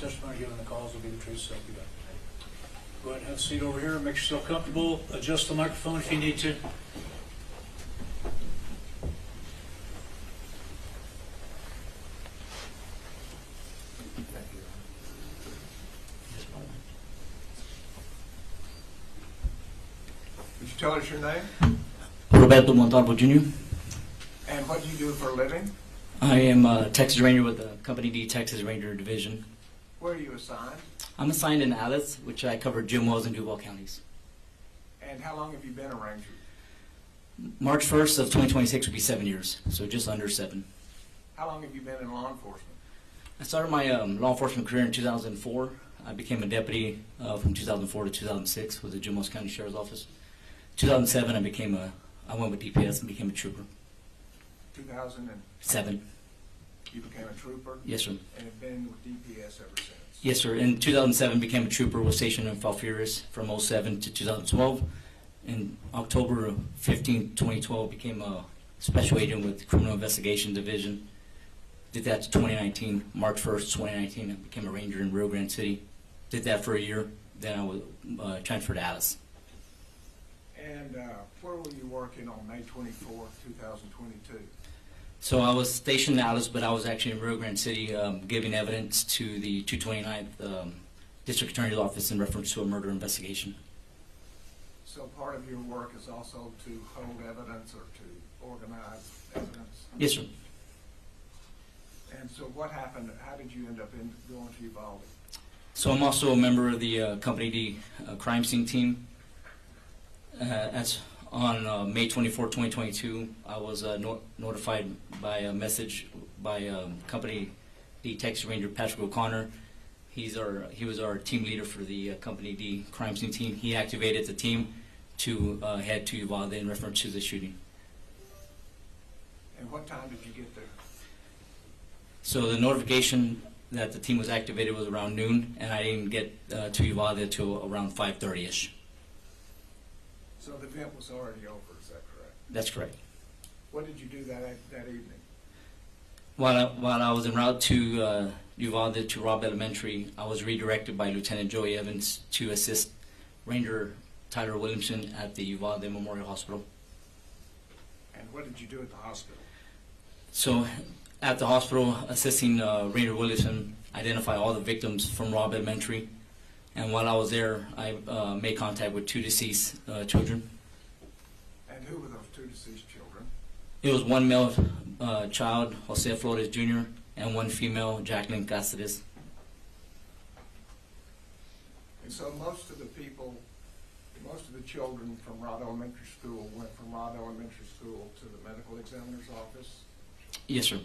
testimony given the calls will be the truth, so help you God. Go ahead and have a seat over here. Make yourself comfortable. Adjust the microphone if you need to. Would you tell us your name? Roberto Montaro, Jr. And what do you do for a living? I am a Texas Ranger with the Company D Texas Ranger Division. Where are you assigned? I'm assigned in Alice, which I cover Jim Wells and Uvalde counties. And how long have you been a ranger? March 1st of 2026 will be 7 years, so just under 7. How long have you been in law enforcement? I started my law enforcement career in 2004. I became a deputy from 2004 to 2006 with the Jim Wells County Sheriff's Office. 2007, I went with DPS and became a trooper. 2007. You became a trooper? Yes, sir. And have been with DPS ever since? Yes, sir. In 2007, became a trooper, was stationed in Falfurrias from 2007 to 2012. In October 15, 2012, became a special agent with the Criminal Investigation Division. Did that to 2019. March 1st, 2019, I became a ranger in Rio Grande City. Did that for a year. Then I was transferred to Alice. And where were you working on May 24, 2022? So I was stationed in Alice, but I was actually in Rio Grande City giving evidence to the 229th District Attorney's Office in reference to a murder investigation. So part of your work is also to hold evidence or to organize evidence? Yes, sir. And so what happened? How did you end up going to Uvalde? So I'm also a member of the Company D crime scene team. On May 24, 2022, I was notified by a message by Company D Texas Ranger Patrick O'Connor. He was our team leader for the Company D crime scene team. He activated the team to head to Uvalde in reference to the shooting. And what time did you get there? So the notification that the team was activated was around noon, and I didn't get to Uvalde until around 5:30ish. So the event was already over, is that correct? That's correct. What did you do that evening? While I was en route to Uvalde to Robb Elementary, I was redirected by Lieutenant Joey Evans to assist Ranger Tyler Williamson at the Uvalde Memorial Hospital. And what did you do at the hospital? So at the hospital, assisting Ranger Williamson identify all the victims from Robb Elementary. And while I was there, I made contact with 2 deceased children. And who were those 2 deceased children? It was one male child, Jose Flores Jr., and one female, Jacqueline Cáceres. And so most of the children from Robb Elementary School went from Robb Elementary School to the medical examiner's office? Yes, sir.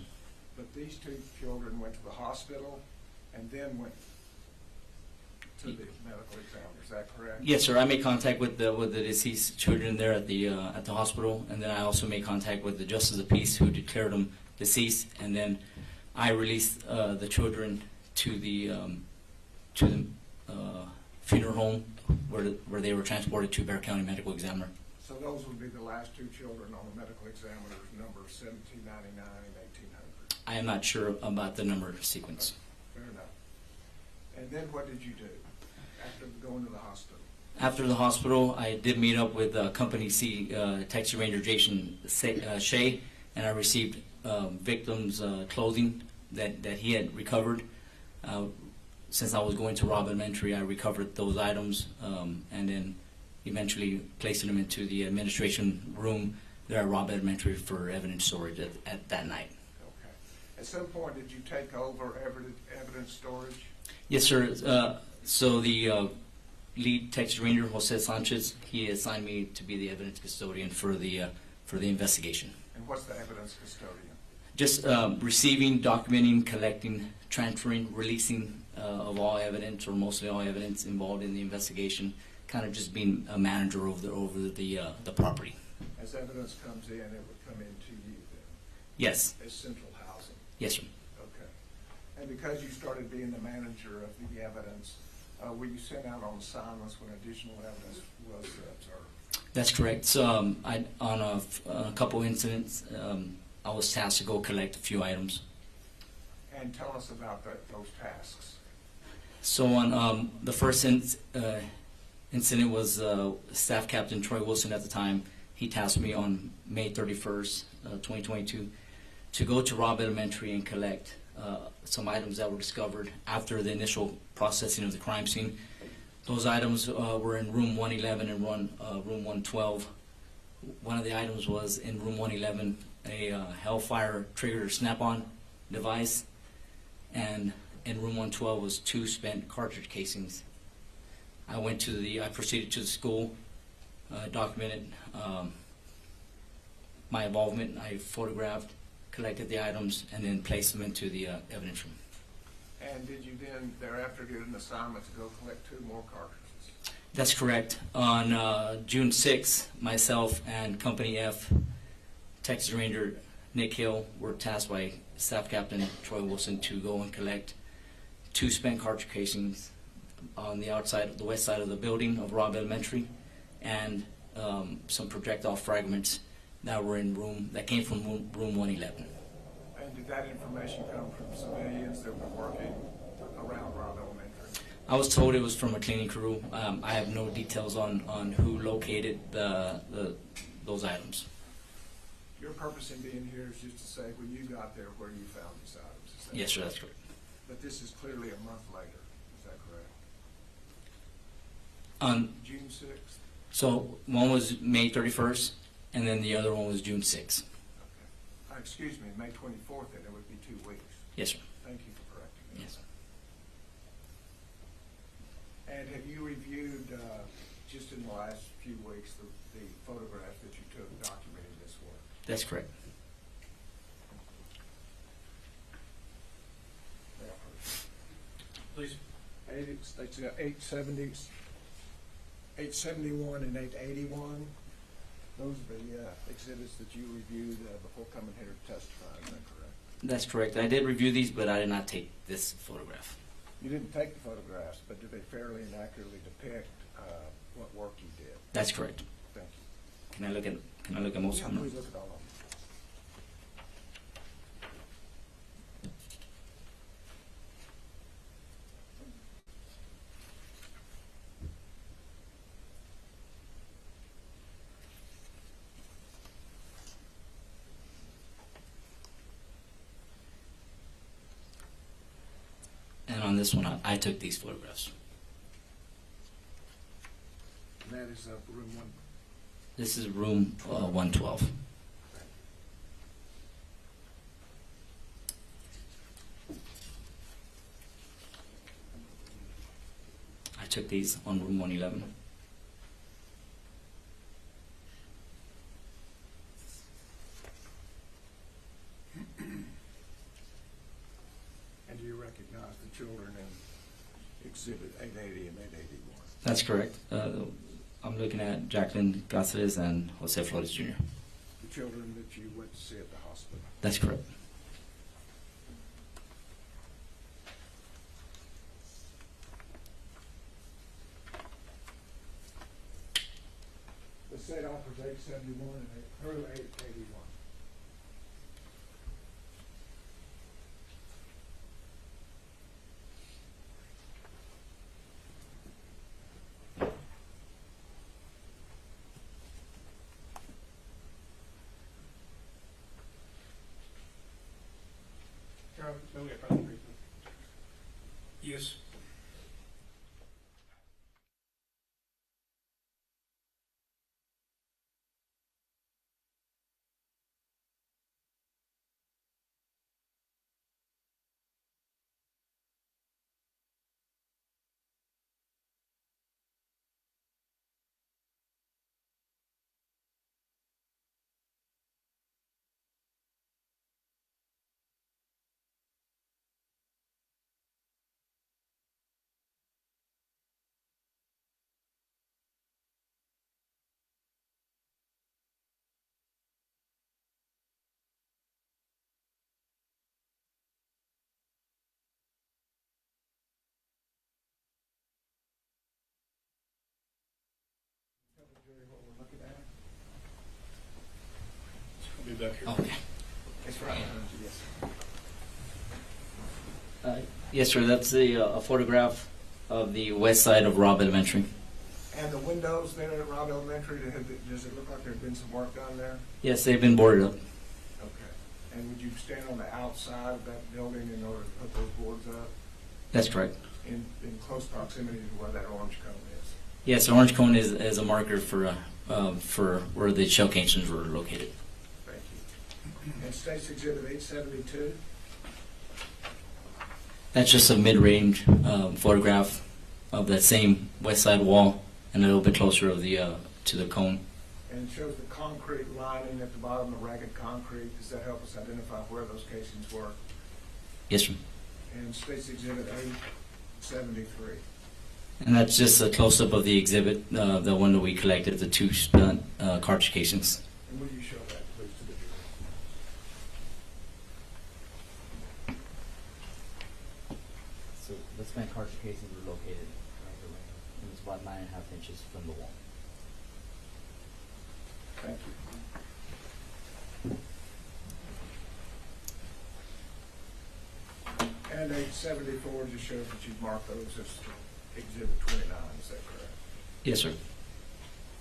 But these 2 children went to the hospital and then went to the medical examiner, is that correct? Yes, sir. I made contact with the deceased children there at the hospital, and then I also made contact with the Justice of Peace, who declared them deceased, and then I released the children to the funeral home where they were transported to Bexar County Medical Examiner. So those would be the last 2 children on the medical examiner's number 1799 and 1800. I am not sure about the number sequence. Fair enough. And then what did you do after going to the hospital? After the hospital, I did meet up with Company C Texas Ranger Jason Shea, and I received victims' clothing that he had recovered. Since I was going to Robb Elementary, I recovered those items and then eventually placed them into the administration room there at Robb Elementary for evidence storage at that night. Okay. At some point, did you take over evidence storage? Yes, sir. So the lead Texas Ranger, Jose Sanchez, he assigned me to be the evidence custodian for the investigation. And what's the evidence custodian? Just receiving, documenting, collecting, transferring, releasing of all evidence or mostly all evidence involved in the investigation. Kind of just being a manager over the property. As evidence comes in, it would come into you then? Yes. As central housing? Yes, sir. Okay. And because you started being the manager of the evidence, were you sent out on assignments when additional evidence was observed? That's correct. So on a couple incidents, I was tasked to go collect a few items. And tell us about those tasks. So on the first incident was Staff Captain Troy Wilson at the time. He tasked me on May 31st, 2022, to go to Robb Elementary and collect some items that were discovered after the initial processing of the crime scene. Those items were in room 111 and room 112. One of the items was in room 111, a Hellfire trigger snap-on device, and in room 112 was 2 spent cartridge casings. I proceeded to the school, documented my involvement. I photographed, collected the items, and then placed them into the evidence room. And did you then thereafter get an assignment to go collect 2 more cartridges? That's correct. On June 6th, myself and Company F, Texas Ranger Nick Hill, were tasked by Staff Captain Troy Wilson to go and collect 2 spent cartridge casings on the outside, the west side of the building of Robb Elementary, and some projectile fragments that came from room 111. And did that information come from civilians that were working around Robb Elementary? I was told it was from a cleaning crew. I have no details on who located those items. Your purpose in being here is just to say when you got there where you found these items. Is that Yes, sir, correct? that's correct. But this is clearly a month later. Is that correct? June 6th? So one was May 31st, and then the other one was June 6th. Okay. Excuse me, May 24th, then it would be 2 weeks. Yes, sir. Thank you for correcting me. Yes. And have you reviewed, just in the last few weeks, the photographs that you took documenting this work? That's correct. Please. 871 and 881. Those are the exhibits that you reviewed before coming here to testify. Is that correct? That's correct. I did review these, but I did not take this photograph. You didn't take the photographs, but did they fairly and accurately depict what work you did? That's correct. Thank you. Can I look at most of them? Please look at all of them. And on this one, I took these photographs. And that is room 1. This is room 112. I took these on room 111. And do you recognize the children in exhibit 880 and 881? That's correct. I'm looking at Jacqueline Gonzales and Jose Flores Jr. The children that you went to see at the hospital? That's correct. The set offers 871 and 881. Yes. What we're looking at? I'll be back here. Okay. That's right. Yes. Yes, sir. That's a photograph of the west side of Robb Elementary. And the windows there at Robb Elementary, does it look like there's been some work done there? Yes, they've been boarded up. Okay. And would you stand on the outside of that building in order to put those boards up That's correct. in close proximity to where that orange cone is? Yes, the orange cone is a marker for where the shell casings were located. Thank you. And State's Exhibit 872? That's just a mid-range photograph of that same west side wall and a little bit closer of the to the cone. And it shows the concrete lining at the bottom, the ragged concrete. Does that help us identify where those casings were? Yes, sir. And State's Exhibit 873? And that's just a close-up of the exhibit, the one that we collected, the two cartridge casings. And will you show that, please, to the jury? So the spent cartridge casings were located right around, it was about 9.5 inches from the wall. Thank you. And 874 just shows that you've marked those as Exhibit 29, is that correct? Yes, sir.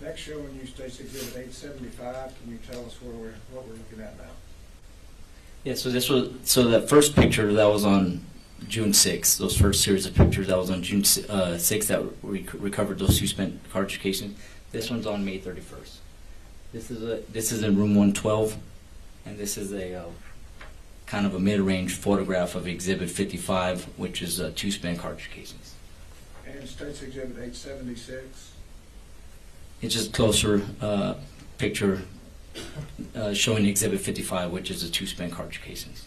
Next showing you State's Exhibit 875, can you tell us what we're looking at now? Yeah, so that first picture that was on June 6th, those first series of pictures that was on June 6th that we recovered those two spent cartridge casings. This one's on May 31st. This is in room 112, and this is a kind of a mid-range photograph of Exhibit 55, which is two spent cartridge casings. And State's Exhibit 876? It's just a closer picture showing Exhibit 55, which is the two spent cartridge casings.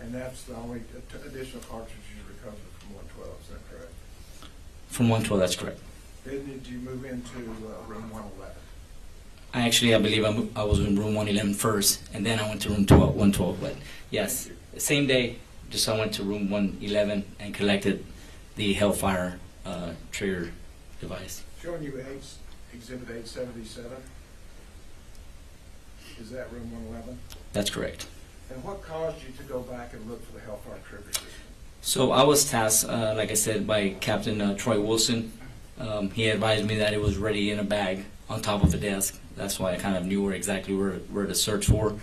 And that's the only additional cartridges you recovered from 112, is that correct? From 112, that's correct. Then did you move into room 111? I believe I was in room 111 first, and then I went to room 112. But yes, the same day, just I went to room 111 and collected the Hellfire trigger device. Showing you Exhibit 877. Is that room 111? That's correct. And what caused you to go back and look for the Hellfire trigger system? So I was tasked, like I said, by Captain Troy Wilson. He advised me that it was ready in a bag on top of a desk. That's why I kind of knew exactly where to search for.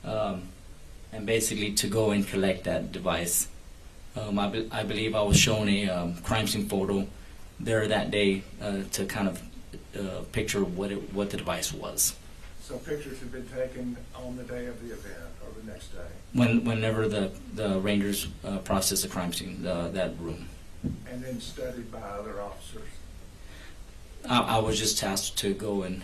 And basically to go and collect that device. I believe I was shown a crime scene photo there that day to kind of picture what the device was. So pictures had been taken on the day of the event or the next day? Whenever the Rangers processed the crime scene, that room. And then studied by other officers? I was just tasked to go and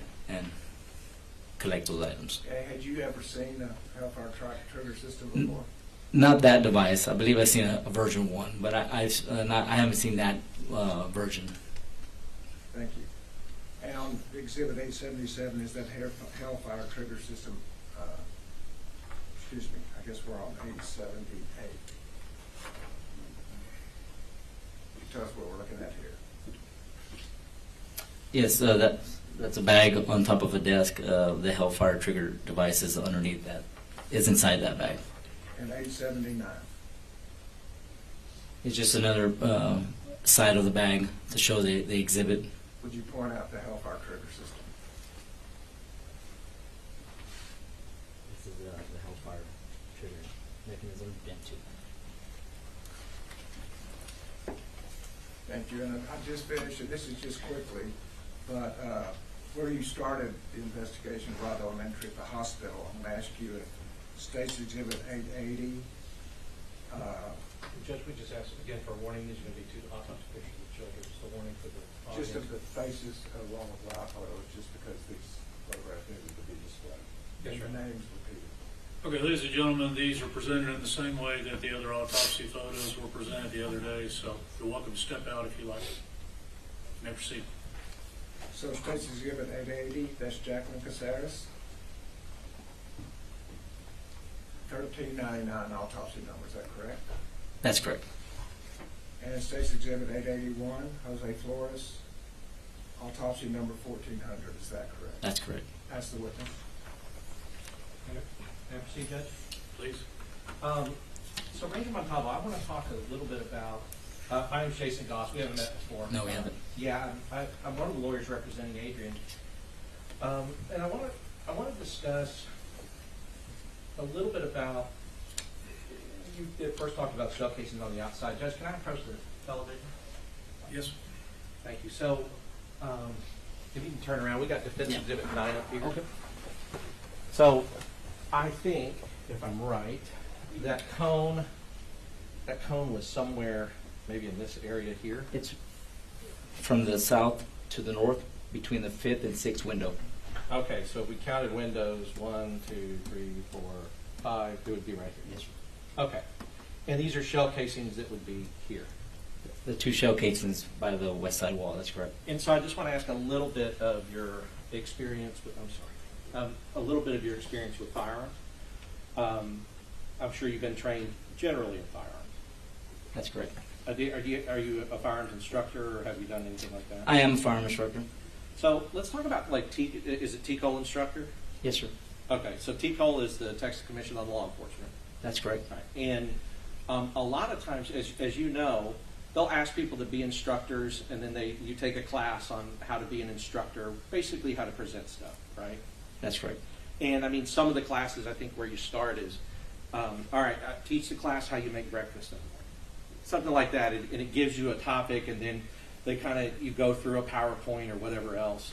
collect those items. Okay. Had you ever seen a Hellfire trigger system before? Not that device. I believe I've seen a version 1, but I haven't seen that version. Thank you. And on Exhibit 877, is that Hellfire trigger system, excuse me, I guess we're on 878. Can you tell us what we're looking at here? Yes, that's a bag on top of a desk. The Hellfire trigger device is underneath that. Is inside that bag. And 879. It's just another side of the bag to show the exhibit. Would you point out the Hellfire trigger system? This is the Hellfire trigger mechanism. Thank you. And I just finished, and this is just quickly, but where you started the investigation of Robb Elementary at the hospital, I'm going to ask you if State's Exhibit 880. Judge, we just asked again for a warning. These are going to be two autopsy pictures of the children. Just a warning for the audience. Just of the faces along with live photos, just because these photographs needed to be displayed. Yes, And sir. the names repeated. Okay, ladies and gentlemen, these are presented in the same way that the other autopsy photos were presented the other day, so you're welcome to step out if you like. You may proceed. So State's Exhibit 880, that's Jacqueline Caceres. 1399 autopsy number, is that correct? That's correct. And State's Exhibit 881, Jose Flores, autopsy number 1400, is that correct? That's correct. That's the witness. May I proceed, Judge? Please. So Ranger Montaro, I want to talk a little bit about My name's Jason Goss. We haven't met before. No, we haven't. Yeah, I'm one of the lawyers representing Adrian. And I want to discuss a little bit about, you first talked about shell casings on the outside. Judge, can I approach the television? Yes. Thank you. So, if you can turn around, we got Defense Exhibit 9 up here. Okay. So, I think, if I'm right, that cone was somewhere, maybe in this area here. It's from the south to the north between the 5th and 6th window. Okay, so if we counted windows, 1, 2, 3, 4, 5, it would be right here. Yes, sir. Okay. And these are shell casings that would be here. The 2 shell casings by the west side wall, that's correct. And so I just want to ask a little bit of your experience with, a little bit of your experience with firearms. I'm sure you've been trained generally in firearms. That's correct. Are you a firearms instructor, or have you done anything like that? I am a firearm instructor. So let's talk about, like, is it TCOL instructor? Yes, sir. Okay, so TCOL is the Texas Commission on Law Enforcement. That's correct. Right. And a lot of times, as you know, they'll ask people to be instructors, and then you take a class on how to be an instructor, basically how to present stuff, right? That's correct. And I mean, some of the classes, I think, where you start is, all right, teach the class how you make breakfast in the morning. Something like that, and it gives you a topic, and then you go through a PowerPoint or whatever else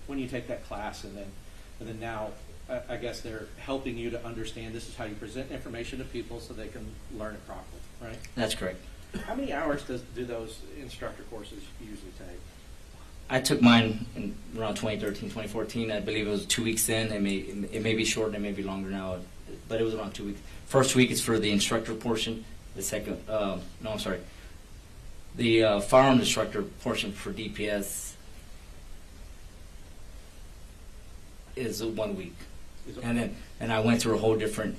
when you take that class, and then now, I guess they're helping you to understand this is how you present information to people so they can learn it properly, right? That's correct. How many hours do those instructor courses usually take? I took mine in around 2013, 2014. I believe it was 2 weeks in. It may be short, it may be longer now, but it was around 2 weeks. First week is for the instructor portion. The second, the firearm instructor portion for DPS is 1 week. And I went through a whole different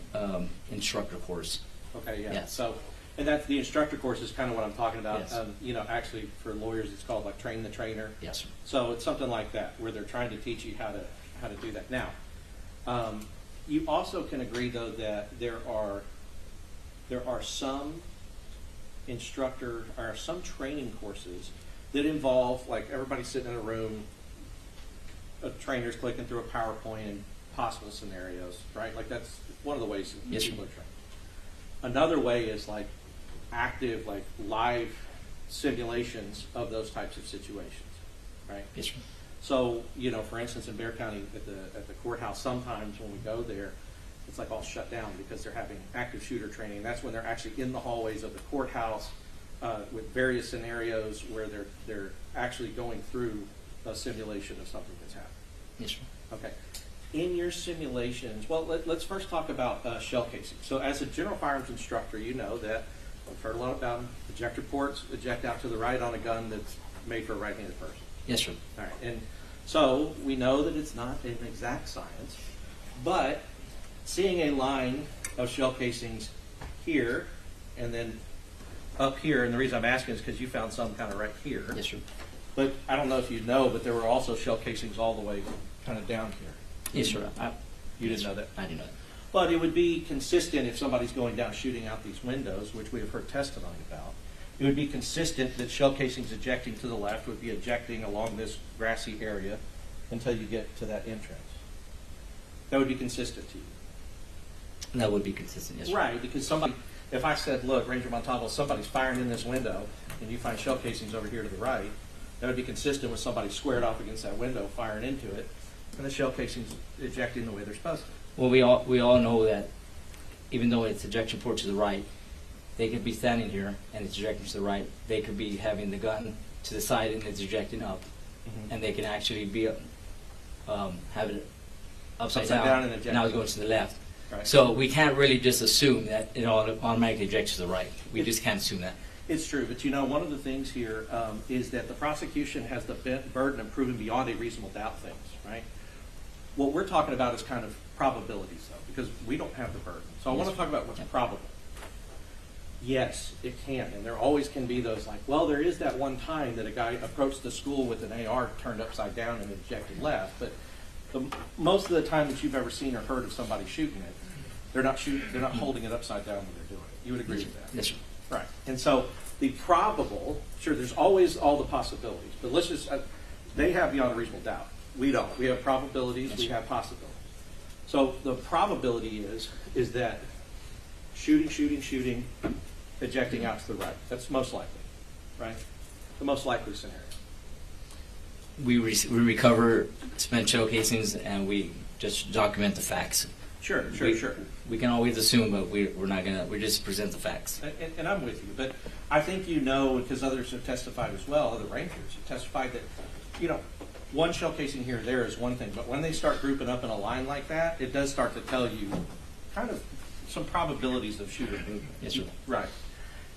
instructor course. Okay, yeah. Yes. So, and that's the instructor course is kind of what I'm talking about. Yes. Actually, for lawyers, it's called like train the trainer. Yes, sir. So it's something like that where they're trying to teach you how to do that. Now, you also can agree though that there are some some training courses that involve, like, everybody sitting in a room, a trainer's clicking through a PowerPoint and possible scenarios, right? Like, that's one of the ways that people are trained. Another way is like active, like live simulations of those types of situations, right? Yes, sir. So, for instance, in Bexar County at the courthouse, sometimes when we go there, it's like all shut down because they're having active shooter training. That's when they're actually in the hallways of the courthouse with various scenarios where they're actually going through a simulation of something that's happened. Yes, sir. Okay. In your simulations, well, let's first talk about shell casing. So as a general firearms instructor, you know that I've heard a lot about them. Ejector ports eject out to the right on a gun that's made for a right-handed person. Yes, sir. All right. And so we know that it's not an exact science, but seeing a line of shell casings here and then up here, and the reason I'm asking is because you found some kind of right here. Yes, sir. But I don't know if you know, but there were also shell casings all the way kind of down here. Yes, sir. You didn't know that? I didn't know that. But it would be consistent if somebody's going down shooting out these windows, which we have heard testimony about. It would be consistent that shell casings ejecting to the left would be ejecting along this grassy area until you get to that entrance. That would be consistent to you. That would be consistent, yes, sir. Right, because if I said, look, Ranger Montaro, somebody's firing in this window, and you find shell casings over here to the right, that would be consistent with somebody squared off against that window, firing into it, and the shell casings ejecting the way they're supposed to. Well, we all know that even though it's ejection port to the right, they could be standing here and it's ejecting to the right. They could be having the gun to the side and it's ejecting up, and they can actually be have it upside down and ejecting. now it's going to the left. Right. So we can't really just assume that it automatically ejects to the right. We just can't assume that. It's true, but one of the things here is that the prosecution has the burden of proving beyond a reasonable doubt things, right? What we're talking about is kind of probabilities, though, because we don't have the burden. So I want to talk about what's probable. Yes, it can, and there always can be those like, well, there is that one time that a guy approached the school with an AR turned upside down and ejected left, but most of the time that you've ever seen or heard of somebody shooting it, they're not holding it upside down when they're doing it. You would agree with that? Yes, sir. Right. And so the probable, sure, there's always all the possibilities, but let's just, they have beyond a reasonable doubt. We don't. We have probabilities, we have possibilities. So the probability is that shooting, ejecting out to the right. That's most likely, right? The most likely scenario. We recover spent shell casings and we just document the facts. Sure. We can always assume, but we're not gonna. We just present the facts. And I'm with you, but I think you know, because others have testified as well, other Rangers have testified that, you know, one shell casing here or there is one thing, but when they start grouping up in a line like that, it does start to tell you kind of some probabilities of shooter movement. Yes, sir. Right.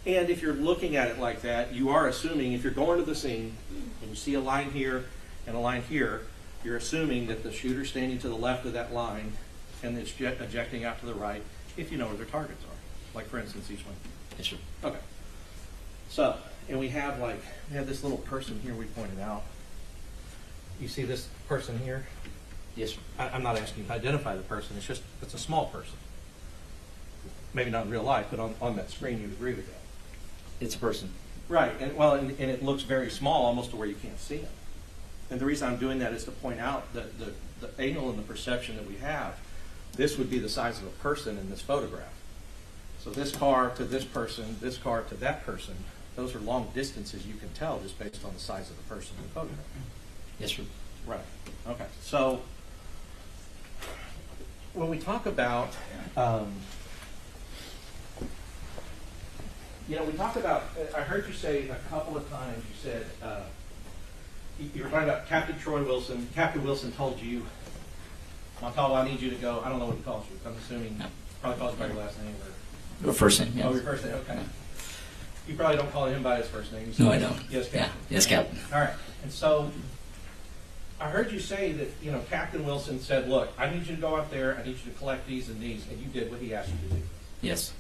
And if you're looking at it like that, you are assuming, if you're going to the scene and you see a line here and a line here, you're assuming that the shooter's standing to the left of that line and it's ejecting out to the right, if you know where their targets are. Like, for instance, each one. Yes, sir. Okay. So, and we have this little person here we pointed out. You see this person here? Yes, sir. I'm not asking you to identify the person. It's a small person. Maybe not in real life, but on that screen, you agree with that. It's a person. Right, and it looks very small, almost to where you can't see him. And the reason I'm doing that is to point out that the angle and the perception that we have, this would be the size of a person in this photograph. So this car to this person, this car to that person, those are long distances you can tell just based on the size of the person in the photograph. Yes, sir. Right, okay. So when we talk about, we talk about, I heard you say a couple of times, you said, you were talking about Captain Troy Wilson. Captain Wilson told you, Montaro, I need you to go, I don't know what he calls you. I'm assuming, probably calls you by your last name. Your first name, yes. Oh, your first name, okay. You probably don't call him by his first name. No, I don't. Yes, Captain. Yeah. Yes, Captain. All right. And so I heard you say that, Captain Wilson said, look, I need you to go out there, I need you to collect these and these, and you did what he asked you to do. Yes.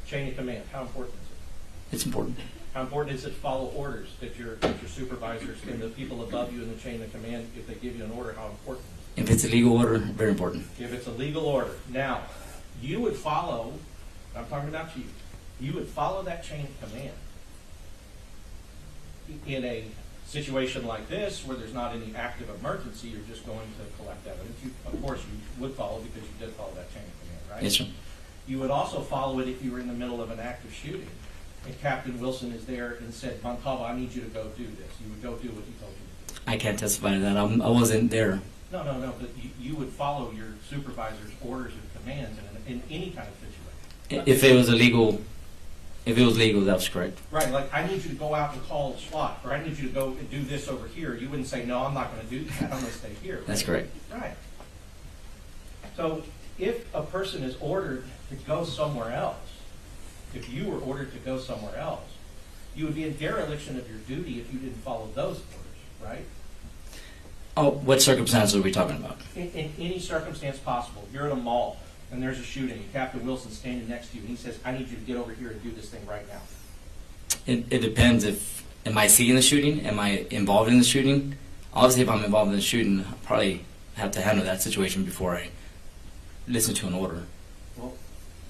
Chain of command, how important is it? It's important. How important is it to follow orders that your supervisors and the people above you in the chain of command, if they give you an order, how important is it? If it's a legal order, very important. If it's a legal order. Now, you would follow, I'm talking about you would follow that chain of command in a situation like this where there's not any active emergency, you're just going to collect evidence. Of course, you would follow because you did follow that chain of command, right? Yes, sir. You would also follow it if you were in the middle of an active shooting and Captain Wilson is there and said, Montaro, I need you to go do this. You would go do what he told you to do. I can't testify to that. I wasn't there. No, but you would follow your supervisor's orders and commands in any kind of situation. If it was illegal, that was correct. Right, like I need you to go out and call SWAT, or I need you to go and do this over here. You wouldn't say, no, I'm not going to do that. I'm going to stay here. Right? That's correct. Right. So if a person is ordered to go somewhere else, if you were ordered to go somewhere else, you would be in dereliction of your duty if you didn't follow those orders, right? Oh, what circumstances are we talking about? In any circumstance possible. You're in a mall and there's a shooting and Captain Wilson's standing next to you and he says, I need you to get over here and do this thing right now. It depends. Am I seeing the shooting? Am I involved in the shooting? Obviously, if I'm involved in the shooting, I'll probably have to handle that situation before I listen to an order. Well,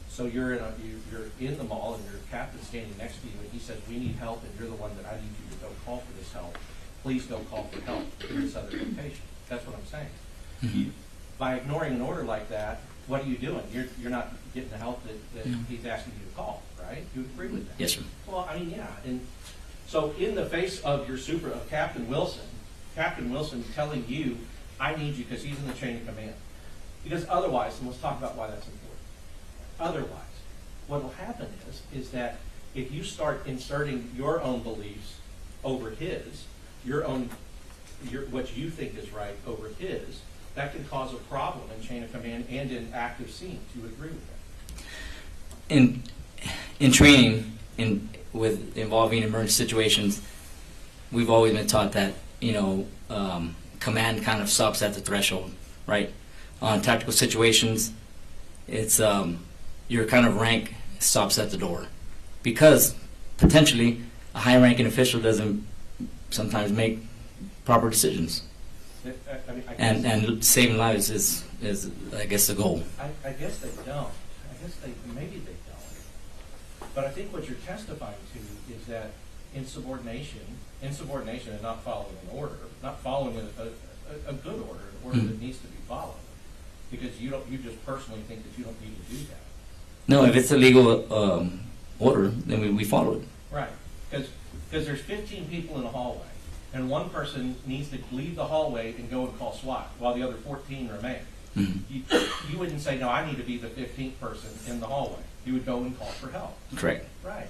so you're in the mall and your captain's standing next to you and he says, we need help and you're the one that I need you to go call for this help. Please go call for help in this other location. That's what I'm saying. Mm-hmm. By ignoring an order like that, what are you doing? You're not getting the help that he's asking you to call, right? You agree with that? Yes, sir. Well, I mean, yeah. And so in the face of your of Captain Wilson telling you, I need you because he's in the chain of command. Because otherwise, and let's talk about why that's important. Otherwise, what will happen is that if you start inserting your own beliefs over his, what you think is right over his, that can cause a problem in chain of command and in active scenes. You would agree with that? In training, with involving emergency situations, we've always been taught that command kind of stops at the threshold, right? On tactical situations, it's your kind of rank stops at the door, because potentially a high-ranking official doesn't sometimes make proper decisions. And saving lives is I guess the goal. I guess they don't. Maybe they don't. But I think what you're testifying to is that insubordination and not following an order, not following a good order, an order that needs to be followed. Because you just personally think that you don't need to do that. No, if it's a legal order, then we follow it. Right, because there's 15 people in a hallway, and one person needs to leave the hallway and go and call SWAT, while the other 14 remain. Mm-hmm. You wouldn't say, no, I need to be the 15th person in the hallway. You would go and call for help. Correct. Right.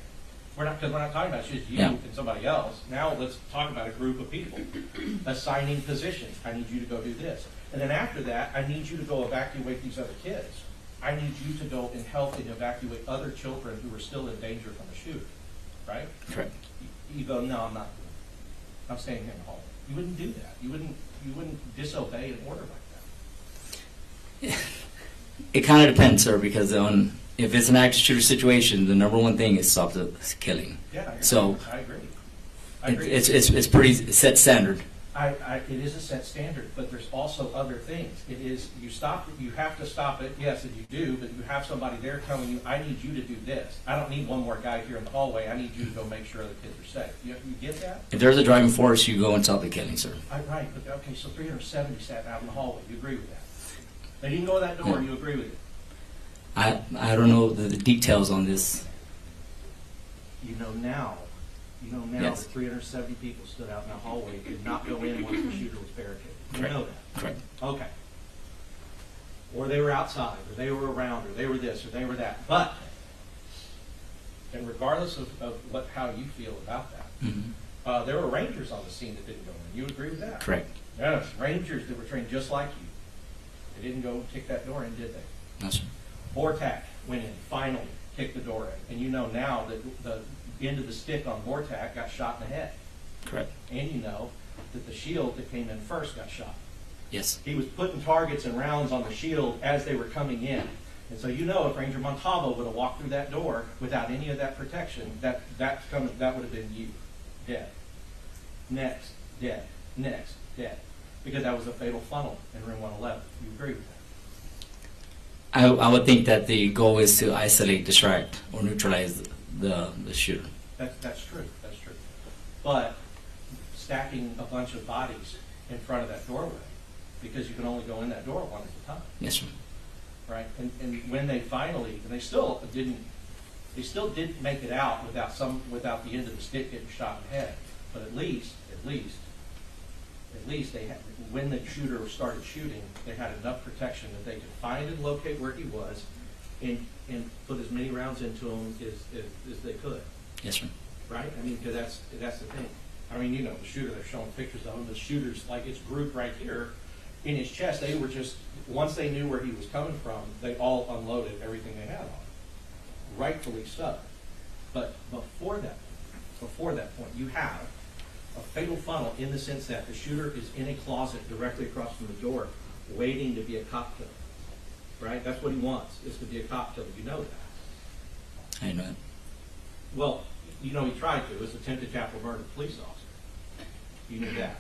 Because we're not talking about just you Yeah. and somebody else. Now let's talk about a group of people. Assigning positions. I need you to go do this. And then after that, I need you to go evacuate these other kids. I need you to go and help and evacuate other children who are still in danger from a shooter. Right? Correct. You go, no, I'm not doing it. I'm staying here in the hallway. You wouldn't do that. You wouldn't disobey an order like that. It kind of depends, sir, because if it's an active shooter situation, the number one thing is stop the killing. Yeah, So I agree. it's pretty set standard. It is a set standard, but there's also other things. It is, you have to stop it, yes, and you do, but you have somebody there telling you, I need you to do this. I don't need one more guy here in the hallway. I need you to go make sure the kids are safe. You get that? If there's a driving force, you go and stop the killing, sir. Right, but okay, so 370 sat out in the hallway. You agree with that? They didn't go to that door. You agree with it? I don't know the details on this. You know now Yes. that 370 people stood out in the hallway, did not go in once the shooter was barricaded. You Correct. know that. Correct. Okay. Or they were outside, or they were around, or they were this, or they were that. But, and regardless of how you feel about that, Mm-hmm. there were Rangers on the scene that didn't go in. You agree with that? Correct. Yes, Rangers that were trained just like you. They didn't go kick that door in, did they? No, sir. Vortac went in, finally kicked the door in. And you know now that the end of the stick on Vortac got shot in the head. Correct. And you know that the shield that came in first got shot. Yes. He was putting targets and rounds on the shield as they were coming in. And so you know if Ranger Montaro would have walked through that door without any of that protection, that would have been you. Dead. Next, dead. Next, dead. Because that was a fatal funnel in room 111. You agree with that? I would think that the goal is to isolate, distract, or neutralize the shooter. That's true. That's true. But stacking a bunch of bodies in front of that doorway, because you can only go in that door one at a time. Yes, sir. Right? And when they finally, and they still didn't make it out without the end of the stick getting shot in the head. But at least they had, when the shooter started shooting, they had enough protection that they could find and locate where he was, and put as many rounds into him as they could. Yes, sir. Right? I mean, because that's the thing. I mean, you know, the shooter, they're showing pictures of him. The shooter's like, it's grouped right here in his chest. They were just, once they knew where he was coming from, they all unloaded everything they had on him. Rightfully so. But before that point, you have a fatal funnel in the sense that the shooter is in a closet directly across from the door, waiting to be a cop killer. Right? That's what he wants, is to be a cop killer. You know that. I know it. Well, you know he tried to. It was attempted capital murder of a police officer. You knew that.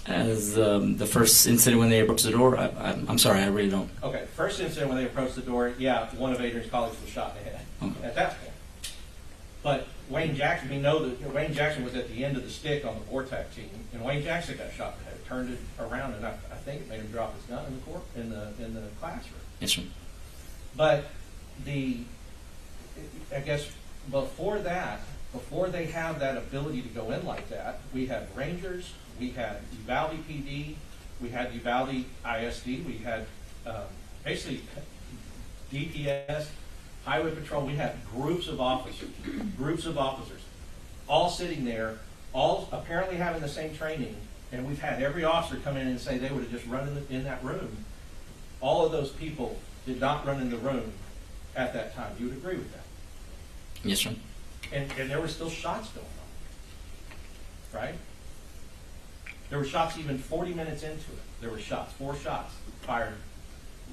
As the first incident when they approached the door, I'm sorry, I really don't. Okay, first incident when they approached the door, yeah, one of Adrian's colleagues was shot in the head Okay. at that point. But Wayne Jackson, we know that Wayne Jackson was at the end of the stick on the Vortac team, and Wayne Jackson got shot in the head, turned it around, and I think it made him drop his gun in the classroom. Yes, sir. But I guess before that, before they have that ability to go in like that, we had Rangers, we had Uvalde PD, we had Uvalde ISD, we had basically DPS, Highway Patrol. We had groups of officers, all sitting there, all apparently having the same training, and we've had every officer come in and say they would have just run in that room. All of those people did not run in the room at that time. You would agree with that? Yes, sir. And there were still shots going on, right? There were shots even 40 minutes into it. There were shots, 4 shots fired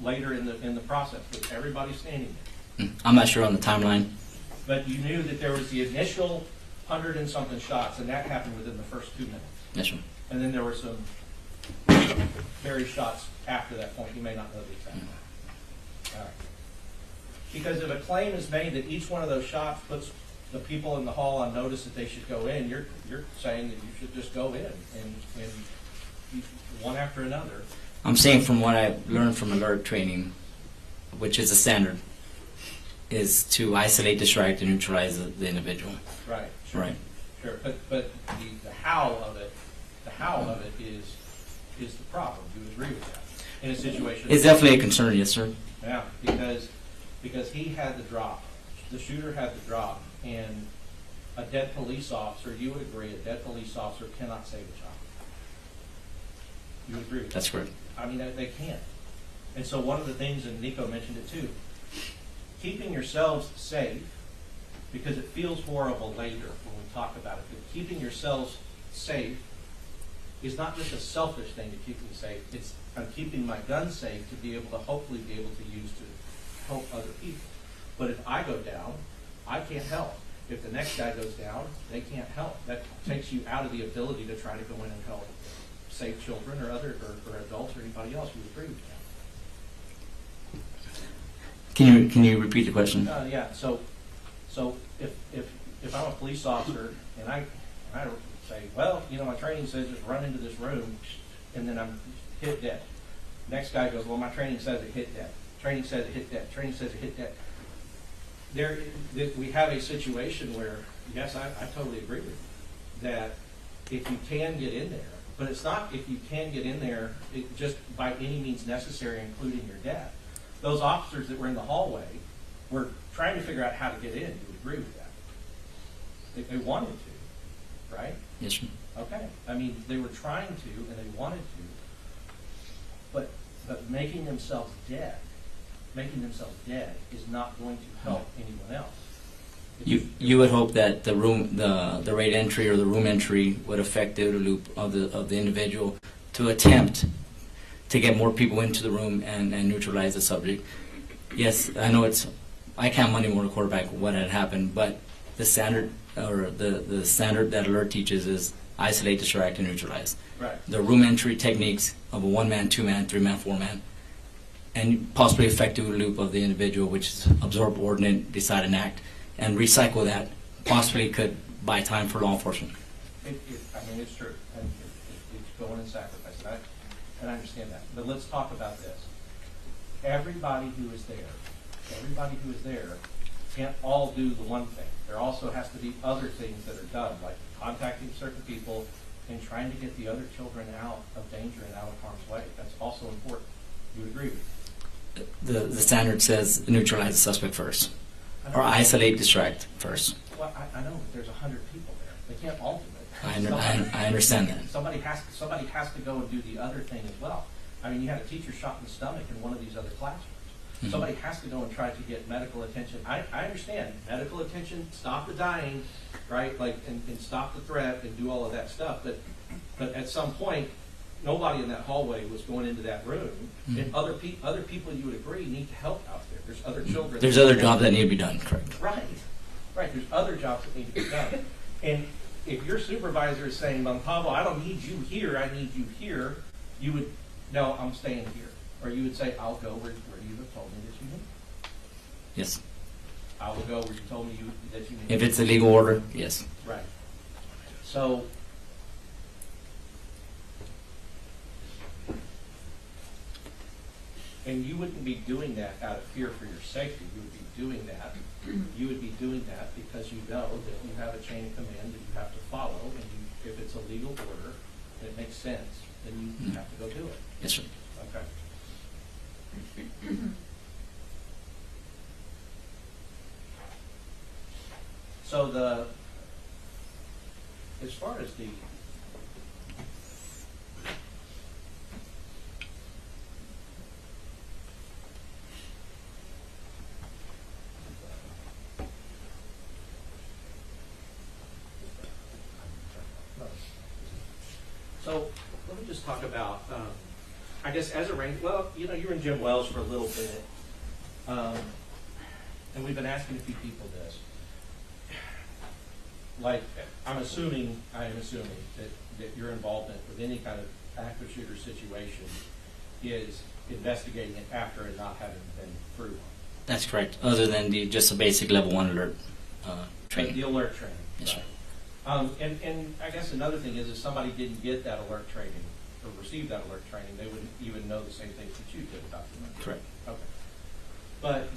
later in the process with everybody standing there. I'm not sure on the timeline. But you knew that there was the initial 100 and something shots, and that happened within the first 2 minutes. Yes, sir. And then there were some various shots after that point. You may not know the exact one. All right. Because if a claim is made that each one of those shots puts the people in the hall on notice that they should go in, you're saying that you should just go in and one after another. I'm saying from what I've learned from alert training, which is a standard, is to isolate, distract, and neutralize the individual. Right. Sure. Right. Sure. But the how of it is the problem. Do you agree with that? In a situation. It's definitely a concern, yes, sir. Yeah, because he had the drop, the shooter had the drop, and a dead police officer, you would agree, a dead police officer cannot save a child. You would agree with that? That's correct. I mean, they can't. And so one of the things, and Nico mentioned it too, keeping yourselves safe, because it feels horrible later when we talk about it, but keeping yourselves safe is not just a selfish thing to keep them safe. It's I'm keeping my gun safe to be able to hopefully be able to use to help other people. But if I go down, I can't help. If the next guy goes down, they can't help. That takes you out of the ability to try to go in and help save children or other or adults or anybody else. You agree with that? Can you repeat the question? Yeah. So if I'm a police officer and I say, well, you know, my training says just run into this room, and then I'm hit dead. Next guy goes, well, my training says it hit dead. Training says it hit dead. Training says it hit dead. We have a situation where, yes, I totally agree with you, that if you can get in there, but it's not if you can get in there just by any means necessary, including your death. Those officers that were in the hallway were trying to figure out how to get in. You would agree with that? They wanted to, right? Yes, sir. Okay. I mean, they were trying to, and they wanted to, but making themselves dead is not going to help anyone else. You would hope that the raid entry or the room entry would affect the OODA loop of the individual to attempt to get more people into the room and neutralize the subject. Yes, I know I can't money more quarterback what had happened, but the standard or the standard that alert teaches is isolate, distract, and neutralize. Right. The room entry techniques of a 1-man, 2-man, 3-man, 4-man, and possibly affect the OODA loop of the individual, which is absorb, ordinate, decide, and act, and recycle that, possibly could buy time for law enforcement. I mean, it's true. And it's going and sacrifice it. And I understand that. But let's talk about this. Everybody who is there can't all do the one thing. There also has to be other things that are done, like contacting certain people and trying to get the other children out of danger and out of harm's way. That's also important. You would agree with me? The standard says neutralize the suspect first, or isolate, distract first. Well, I know, but there's 100 people there. They can't all do it. I understand that. Somebody has to go and do the other thing as well. I mean, you had a teacher shot in the stomach in one of these other classrooms. Mm-hmm. Somebody has to go and try to get medical attention. I understand medical attention, stop the dying, right? Like and stop the threat and do all of that stuff. But at some point, nobody in that hallway was going into that room. Mm-hmm. And other people, you would agree, need to help out there. There's other children. There's other jobs that need to be done. Correct. Right. There's other jobs that need to be done. And if your supervisor is saying, Montaro, I don't need you here, I need you here, you would, no, I'm staying here. Or you would say, I'll go where you have told me that you need. Yes. I will go where you told me that you need. If it's a legal order, yes. Right. So, and you wouldn't be doing that out of fear for your safety. You would be doing that. You would be doing that because you know that you have a chain of command that you have to follow, and if it's a legal order and it makes sense, then you have to go do it. Yes, sir. Okay. So as far as the So let me just talk about, I guess as a Ranger, well, you know, you were in Jim Wells for a little bit, and we've been asking a few people this. Like, I am assuming that your involvement with any kind of active shooter situation is investigating it after and not having been through one. That's correct. Other than just a basic level 1 alert training. The alert training. Yes, right. sir. And I guess another thing is if somebody didn't get that alert training or receive that alert training, they wouldn't even know the same things that you did about the alert. Correct. Okay. But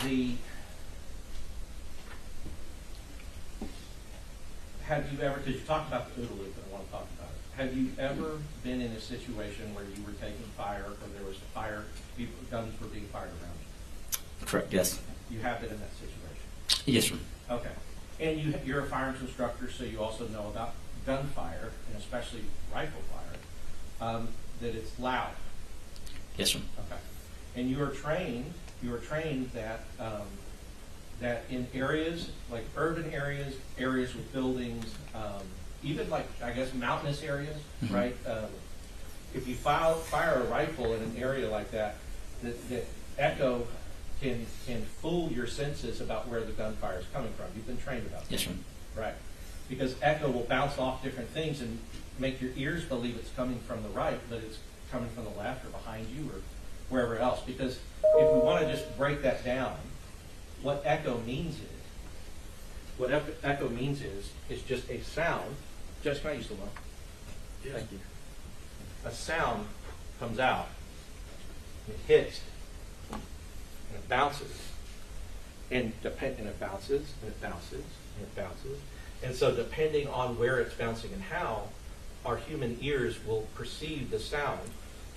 have you ever, because you talked about the OODA loop and I want to talk about it, have you ever been in a situation where you were taking fire or there was fire, guns were being fired around you? Correct, yes. You have been in that situation? Yes, sir. Okay. And you're a firearms instructor, so you also know about gunfire, and especially rifle fire, that it's loud. Yes, sir. Okay. And you are trained that that in areas like urban areas, areas with buildings, even like I guess mountainous areas, Mm-hmm. right? If you fire a rifle in an area like that, that echo can fool your senses about where the gunfire is coming from. You've been trained about that. Yes, sir. Right. Because echo will bounce off different things and make your ears believe it's coming from the right, but it's coming from the left or behind you or wherever else. Because if we want to just break that down, what echo means is just a sound. Jess, can I use the one? Yes. Thank you. A sound comes out, it hits, and it bounces, and it bounces, and it bounces, and it bounces. And so depending on where it's bouncing and how, our human ears will perceive the sound.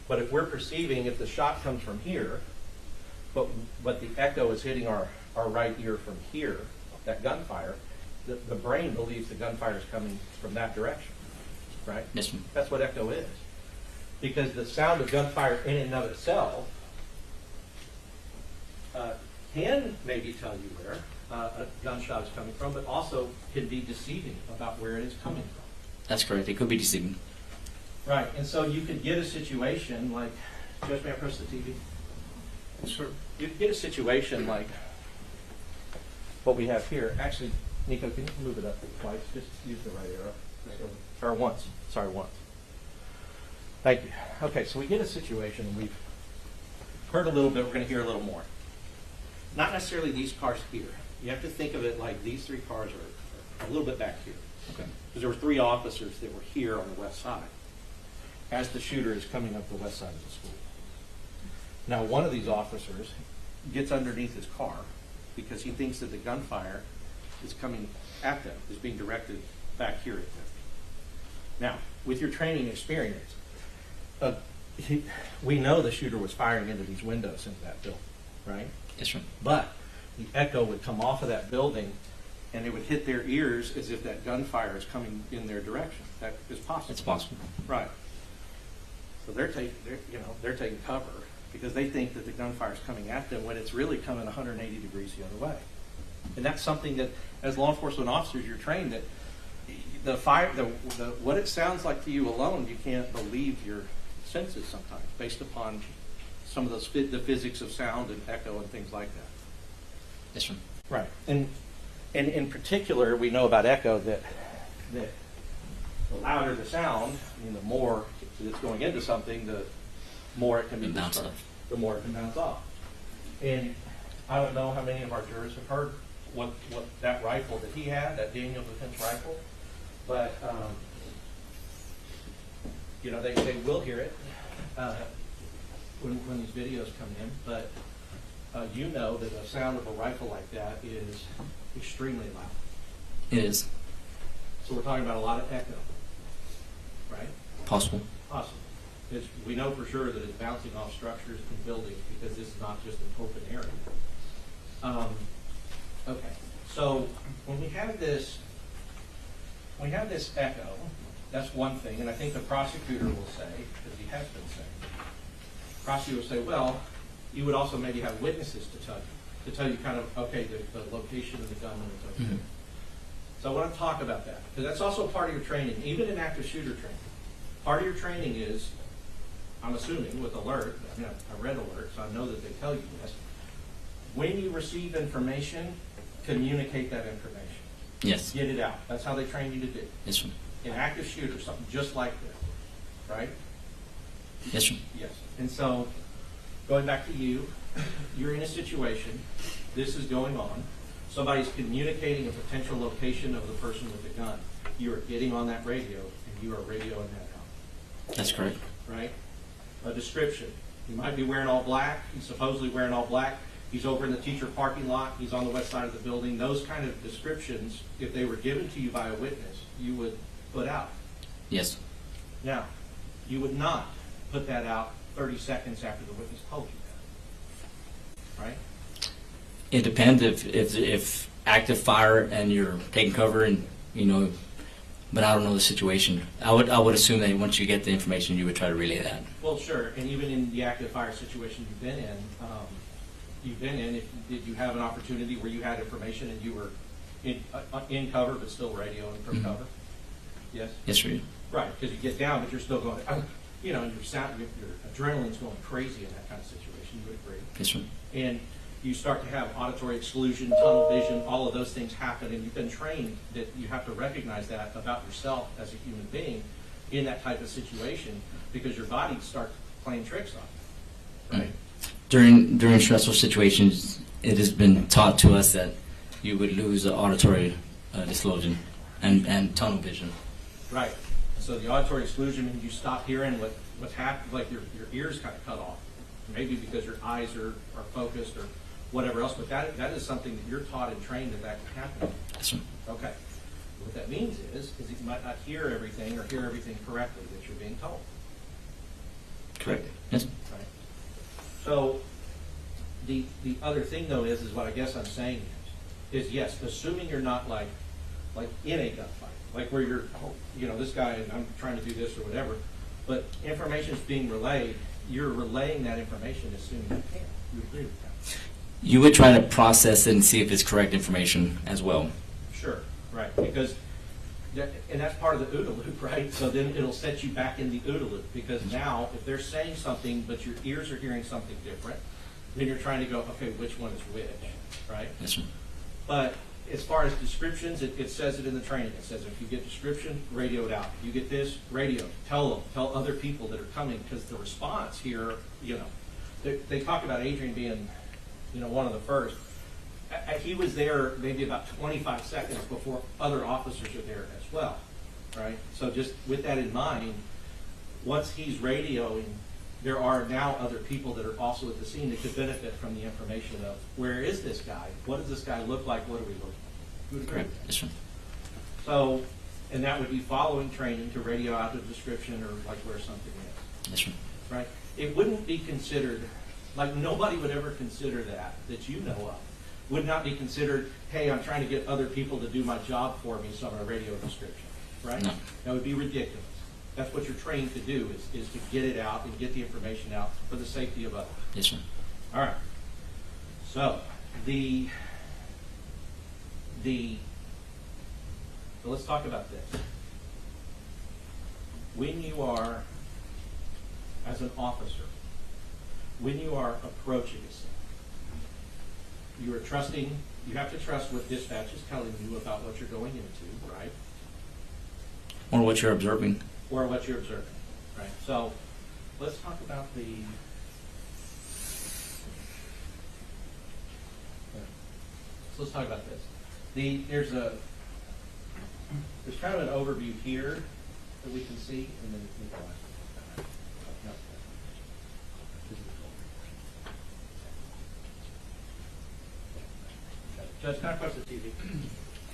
But if we're perceiving, if the shot comes from here, but the echo is hitting our right ear from here, that gunfire, the brain believes the gunfire is coming from that direction, right? Yes, sir. That's what echo is. Because the sound of gunfire in and of itself can maybe tell you where a gunshot is coming from, but also can be deceiving about where it is coming from. That's correct. It could be deceiving. Right, and so you could get a situation like, Judge, may I press the TV? Sure. You could get a situation like what we have here. Actually, Nico, can you move it up twice? Just use the right arrow. Or once. Sorry, once. Thank you. Okay, so we get a situation, and we've heard a little bit. We're going to hear a little more. Not necessarily these cars here. You have to think of it like these three cars are a little bit back here. Okay. Because there were 3 officers that were here on the west side as the shooter is coming up the west side of the school. Now, one of these officers gets underneath his car because he thinks that the gunfire is coming at them, is being directed back here at them. Now, with your training experience, we know the shooter was firing into these windows into that building, right? Yes, sir. But the echo would come off of that building and it would hit their ears as if that gunfire is coming in their direction. That is possible. It's possible. Right. So they're taking cover because they think that the gunfire is coming at them when it's really coming 180 degrees the other way. And that's something that, as law enforcement officers, you're trained that what it sounds like to you alone, you can't believe your senses sometimes based upon some of the physics of sound and echo and things like that. Yes, sir. Right. And in particular, we know about echo that the louder the sound, I mean, the more it's going into something, the more it can be Bounce disturbed, off. the more it can bounce off. And I don't know how many of our jurors have heard what that rifle that he had, that Daniel Defense rifle, but they will hear it when these videos come in. But you know that the sound of a rifle like that is extremely loud. It is. So we're talking about a lot of echo, right? Possible. Possible. We know for sure that it's bouncing off structures and buildings because this is not just an open area. Okay, so when we have this echo, that's one thing, and I think the prosecutor will say, because he has been saying, the prosecutor will say, well, you would also maybe have witnesses to tell you kind of, okay, the location of the gun when it's okay. Mm-hmm. So I want to talk about that, because that's also part of your training, even in active shooter training. Part of your training is, I'm assuming with alert, I mean, I read alert, so I know that they tell you this. When you receive information, communicate that information. Yes. Get it out. That's how they train you to do. Yes, sir. In active shooter, something just like this, right? Yes, sir. Yes. And so, going back to you, you're in a situation, this is going on, somebody's communicating a potential location of the person with the gun. You are getting on that radio, and you are radioing that out. That's correct. Right? A description. He might be wearing all black. He's supposedly wearing all black. He's over in the teacher parking lot. He's on the west side of the building. Those kind of descriptions, if they were given to you by a witness, you would put out. Yes. Now, you would not put that out 30 seconds after the witness told you that. Right? It depends if active fire and you're taking cover and, you know, but I don't know the situation. I would assume that once you get the information, you would try to relay that. Well, sure. And even in the active fire situation you've been in, did you have an opportunity where you had information and you were in cover but still radioing from cover? Yes? Yes, sir. Right, because you get down but you're still going, you know, your adrenaline's going crazy in that kind of situation. You would agree? Yes, sir. And you start to have auditory exclusion, tunnel vision, all of those things happen, and you've been trained that you have to recognize that about yourself as a human being in that type of situation because your body starts playing tricks on you, right? During stressful situations, it has been taught to us that you would lose the auditory exclusion and tunnel vision. Right. So the auditory exclusion means you stop hearing what's happening, like your ears kind of cut off, maybe because your eyes are focused or whatever else, but that is something that you're taught and trained that can happen. Yes, sir. Okay. What that means is you might not hear everything or hear everything correctly that you're being told. Correct. Yes. Right. So the other thing though is what I guess I'm saying is yes, assuming you're not like in a gunfight, like where you're, you know, this guy and I'm trying to do this or whatever, but information's being relayed, you're relaying that information as soon as you can. You agree with that? You would try to process it and see if it's correct information as well. Sure, right, because, and that's part of the OODA loop, right? So then it'll set you back in the OODA loop, because now if they're saying something but your ears are hearing something different, then you're trying to go, okay, which one is which, right? Yes, sir. But as far as descriptions, it says it in the training. It says if you get description, radio it out. If you get this, radio. Tell other people that are coming, because the response here, you know, they talk about Adrian being, you know, one of the first. He was there maybe about 25 seconds before other officers are there as well, right? So just with that in mind, once he's radioing, there are now other people that are also at the scene that could benefit from the information of where is this guy? What does this guy look like? What are we looking for? You would agree? Correct. Yes, sir. So, and that would be following training to radio out the description or like where something is. Yes, sir. Right? It wouldn't be considered, like nobody would ever consider that you know of. Would not be considered, hey, I'm trying to get other people to do my job for me, so I'm going to radio description. Right? No. That would be ridiculous. That's what you're trained to do, is to get it out and get the information out for the safety of others. Yes, sir. All right. So so let's talk about this. When you are, as an officer, when you are approaching a scene, you are trusting, you have to trust what dispatch is telling you about what you're going into, right? Or what you're observing. Or what you're observing, right? So let's talk about let's talk about this. There's kind of an overview here that we can see, and then Judge, can I press the TV?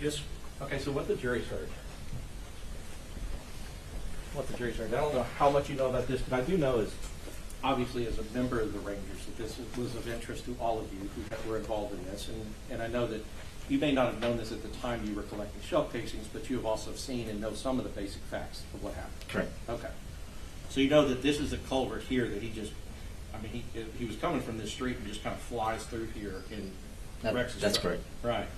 Yes. Okay, so what the jury's heard. I don't know how much you know about this, but I do know is, obviously as a member of the Rangers, that this was of interest to all of you who were involved in this. And I know that you may not have known this at the time you were collecting shell casings, but you have also seen and know some of the basic facts of what happened. Correct. Okay. So you know that this is a culvert here that he was coming from this street and just kind of flies through here and wrecks his That's truck. correct. Right.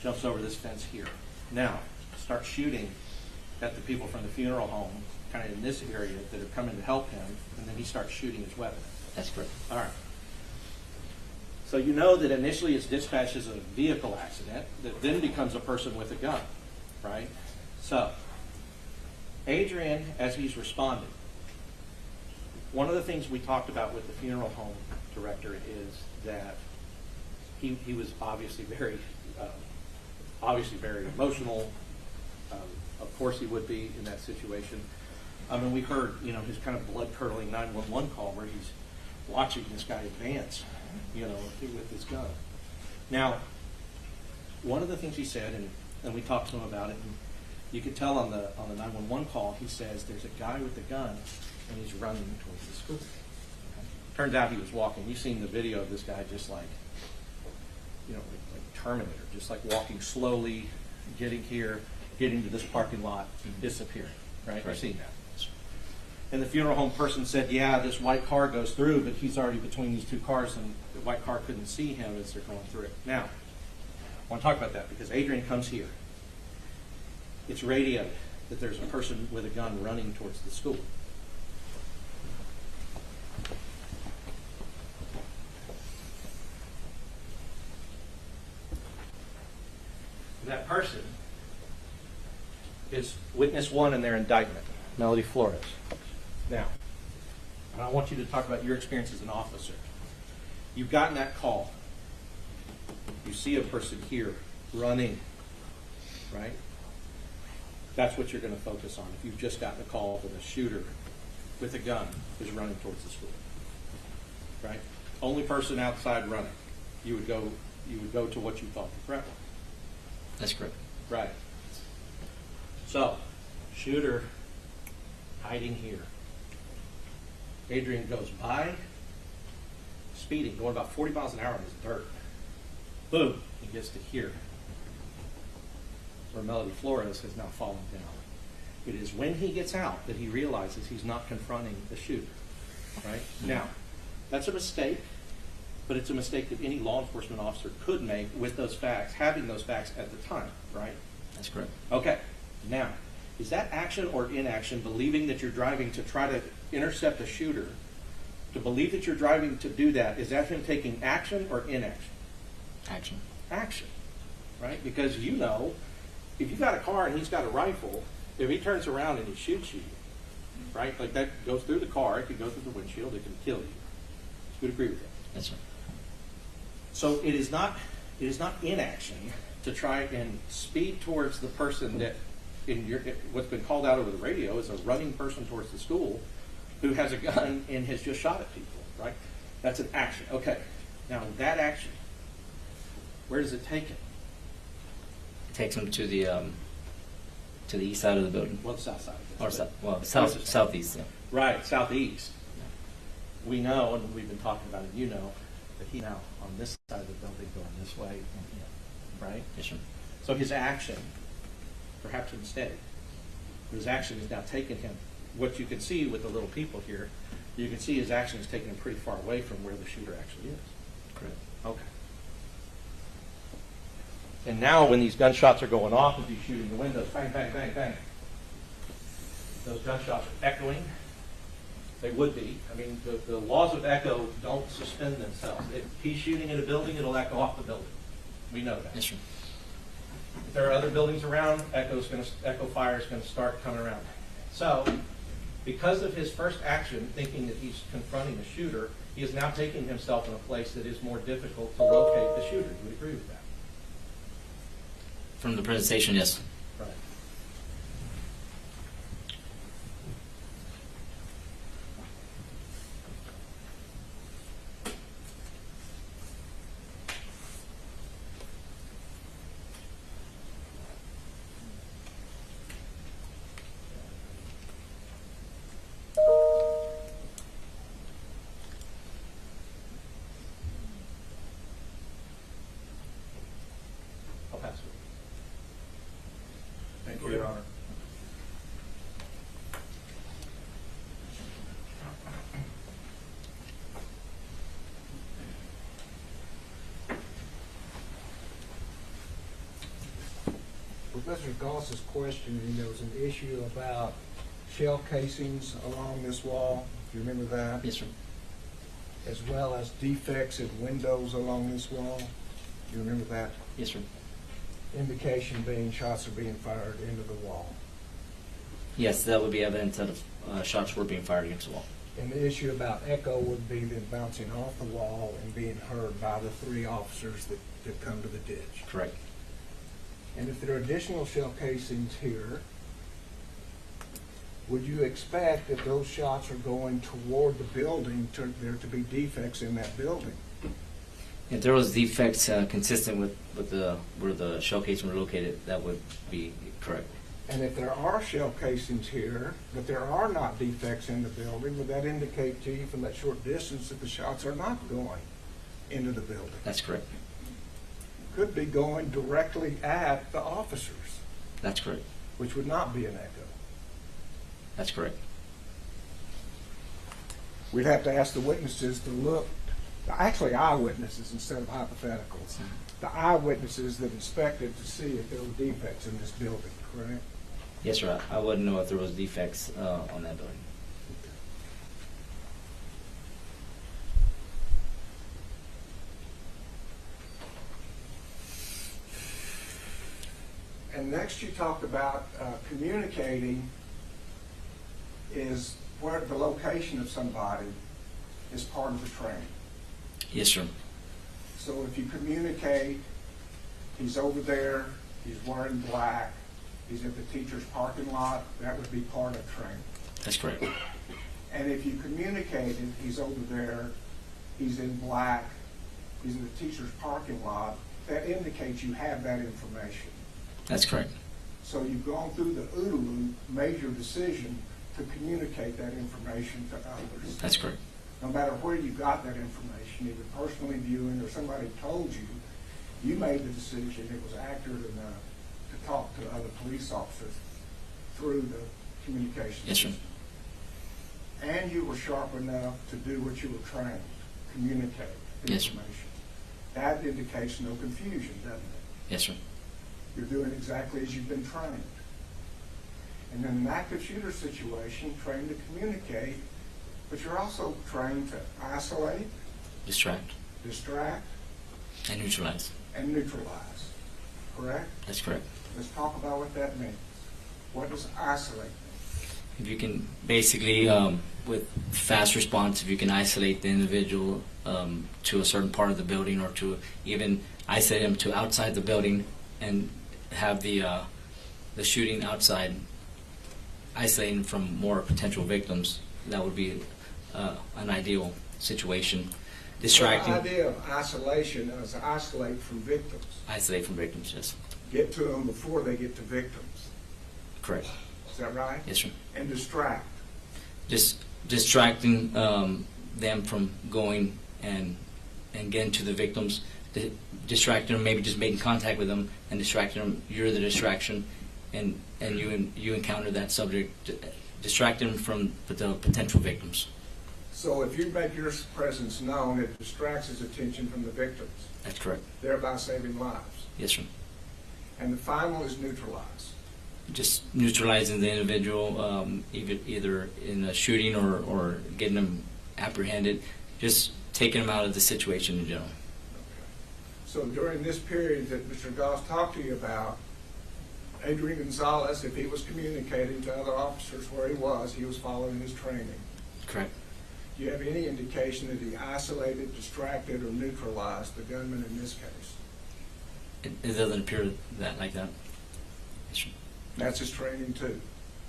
Jumps over this fence here. Now, starts shooting at the people from the funeral home, kind of in this area, that are coming to help him, and then he starts shooting his weapon. That's correct. All right. So you know that initially it's dispatched as a vehicle accident that then becomes a person with a gun, right? So, Adrian, as he's responding, one of the things we talked about with the funeral home director is that he was obviously very emotional. Of course he would be in that situation. I mean, we heard, his kind of blood-curdling 911 call where he's watching this guy advance, with his gun. Now, one of the things he said, and we talked to him about it, and you could tell on the 911 call, he says there's a guy with a gun, and he's running towards the school. Turns out he was walking. You've seen the video of this guy just like Terminator, just like walking slowly, getting here, getting to this parking lot, disappearing. Right? You've seen that. And the funeral home person said, yeah, this white car goes through, but he's already between these two cars, and the white car couldn't see him as they're going through it. Now, I want to talk about that because Adrian comes here. It's radioed that there's a person with a gun running towards the school. That person is witness one in their indictment, Melody Flores. Now, I want you to talk about your experience as an officer. You've gotten that call. You see a person here running, right? That's what you're going to focus on. If you've just gotten a call that a shooter with a gun is running towards the school, right? Only person outside running. You would go to what you thought the threat was. That's correct. Right. So, shooter hiding here. Adrian goes by, speeding, going about 40 miles an hour in this dirt. Boom, he gets to here, where Melody Flores has now fallen down. It is when he gets out that he realizes he's not confronting the shooter. Right? Now, that's a mistake, but it's a mistake that any law enforcement officer could make with those facts, having those facts at the time, right? That's correct. Okay. Now, is that action or inaction, believing that you're driving to try to intercept a shooter, to believe that you're driving to do that, is that him taking action or inaction? Action. Action, right? Because if you've got a car and he's got a rifle, if he turns around and he shoots you, right, like that goes through the car, it could go through the windshield, it can kill you. You would agree with that? That's right. So it is not inaction to try and speed towards the person that what's been called out over the radio is a running person towards the school who has a gun and has just shot at people, right? That's an action. Okay. Now that action, where does it take him? It takes him to the east side of the building. Well, the south side. Or southeast. Yeah. Right, southeast. We know, and we've been talking about it, that he's now on this side of the building going this way, right? Yes, sir. So his action, perhaps a mistake, but his action has now taken him. What you can see with the little people here, you can see his action has taken him pretty far away from where the shooter actually is. Correct. Okay. And now when these gunshots are going off, as he's shooting the windows, bang, bang, bang, bang, those gunshots are echoing. They would be. I mean, the laws of echo don't suspend themselves. If he's shooting at a building, it'll echo off the building. We know that. Yes, sir. If there are other buildings around, echo fire is going to start coming around. So, because of his first action, thinking that he's confronting a shooter, he is now taking himself in a place that is more difficult to locate the shooter. Do you agree with that? From the presentation, yes. Right. I'll pass it. Thank you, Your Honor. Professor Goss's questioning, there was an issue about shell casings along this wall. Do you remember that? Yes, sir. As well as defects in windows along this wall. Do you remember that? Yes, sir. Indication being shots are being fired into the wall. Yes, that would be evidence that shots were being fired against the wall. And the issue about echo would be then bouncing off the wall and being heard by the 3 officers that come to the ditch. Correct. And if there are additional shell casings here, would you expect that those shots are going toward the building, there to be defects in that building? If there was defects consistent with where the shell casing were located, that would be correct. And if there are shell casings here, but there are not defects in the building, would that indicate to you from that short distance that the shots are not going into the building? That's correct. Could be going directly at the officers, That's correct. which would not be an echo. That's correct. We'd have to ask the witnesses to look, actually eyewitnesses instead of hypotheticals, the eyewitnesses that inspected to see if there were defects in this building, correct? Yes, sir. I wouldn't know if there was defects on that building. And next you talked about communicating is where the location of somebody is part of the training. Yes, sir. So if you communicate, he's over there, he's wearing black, he's at the teacher's parking lot, that would be part of training. That's correct. And if you communicated, he's over there, he's in black, he's in the teacher's parking lot, that indicates you have that information. That's correct. So you've gone through the OODA loop, made your decision to communicate that information to others. That's correct. No matter where you got that information, either personally viewing or somebody told you, you made the decision it was accurate enough to talk to other police officers through the communication Yes, sir. system. And you were sharp enough to do what you were trained, communicate the Yes, sir. information. That indicates no confusion, doesn't it? Yes, sir. You're doing exactly as you've been trained. And in an active shooter situation, trained to communicate, but you're also trained to isolate, Distract distract, and neutralize. and neutralize. Correct? That's correct. Let's talk about what that means. What does isolate mean? If you can basically, with fast response, if you can isolate the individual to a certain part of the building, or to even isolate them to outside the building and have the shooting outside, isolating from more potential victims, that would be an ideal situation. Distracting. The idea of isolation is to isolate from victims. Isolate from victims, yes. Get to them before they get to victims. Correct. Is that right? Yes, sir. And distract. Just distracting them from going and getting to the victims. Distracting them, maybe just making contact with them and distracting them. You're the distraction, and you encounter that subject. Distract them from the potential victims. So if you make your presence known, it distracts his attention from the victims, That's correct. thereby saving lives. Yes, sir. And the final is neutralize. Just neutralizing the individual, either in a shooting or getting them apprehended. Just taking them out of the situation in general. So during this period that Mr. Goss talked to you about, Adrian Gonzales, if he was communicating to other officers where he was following his training. Correct. Do you have any indication that he isolated, distracted, or neutralized the gunman in this case? It doesn't appear that like that. Yes, sir. That's his training too.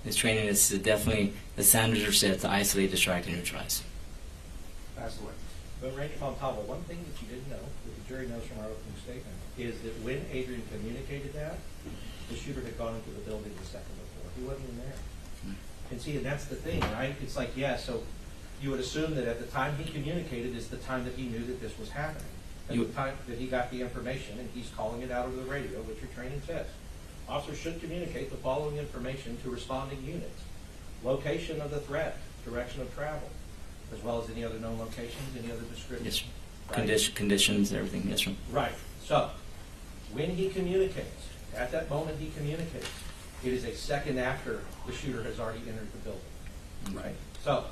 His training is to definitely, the standards are set to isolate, distract, and neutralize. That's the way. But Ranger Montaro, one thing that you didn't know, that the jury knows from our opening statement, is that when Adrian communicated that, the shooter had gone into the building the second before. He wasn't even there. And see, and that's the thing, right? It's like, yeah, so you would assume that at the time he communicated is the time that he knew that this was happening. At the time that he got the information, and he's calling it out over the radio, which your training says. Officers should communicate the following information to responding units. Location of the threat, direction of travel, as well as any other known locations, any other descriptions. Yes, sir. Right? Conditions, everything. Yes, sir. Right. So, when he communicates, at that moment he communicates, it is a second after the shooter has already entered the building. Right? So,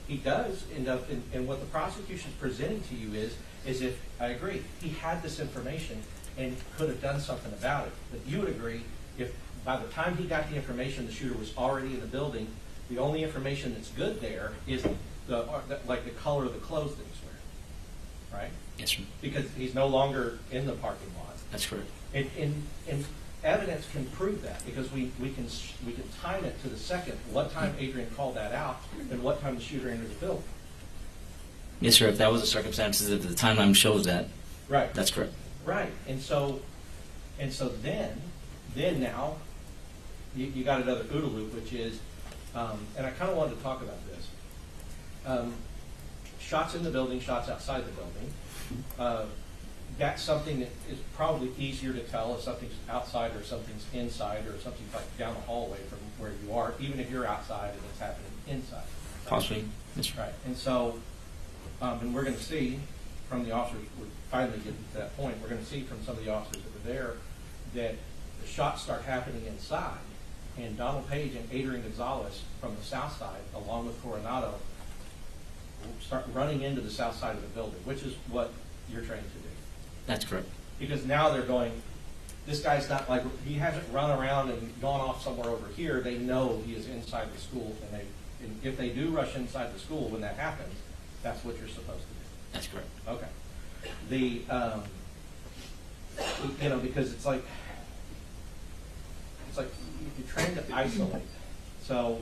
he does end up, and what the prosecution is presenting to you is if, I agree, he had this information and could have done something about it. But you would agree, if by the time he got the information, the shooter was already in the building, the only information that's good there is the color of the clothes that he's wearing, right? Yes, sir. Because he's no longer in the parking lot. That's correct. And evidence can prove that, because we can time it to the second, what time Adrian called that out and what time the shooter entered the building. Yes, sir. If that was the circumstances, if the timeline shows that, Right. that's correct. Right. And so then now you got another OODA loop, which is, and I kind of wanted to talk about this. Shots in the building, shots outside the building. That's something that is probably easier to tell if something's outside or something's inside or something's like down the hallway from where you are, even if you're outside and it's happening inside. Right? Possibly. That's right. Right. And so, and we're going to see from the officers, we're finally getting to that point, we're going to see from some of the officers that were there that the shots start happening inside, and Donald Page and Adrian Gonzales from the south side, along with Coronado, start running into the south side of the building, which is what you're trained to do. That's correct. Because now they're going, this guy's not like, he hasn't run around and gone off somewhere over here. They know he is inside the school, and if they do rush inside the school when that happens, that's what you're supposed to do. That's correct. Okay. The, because it's like you're trained to isolate. So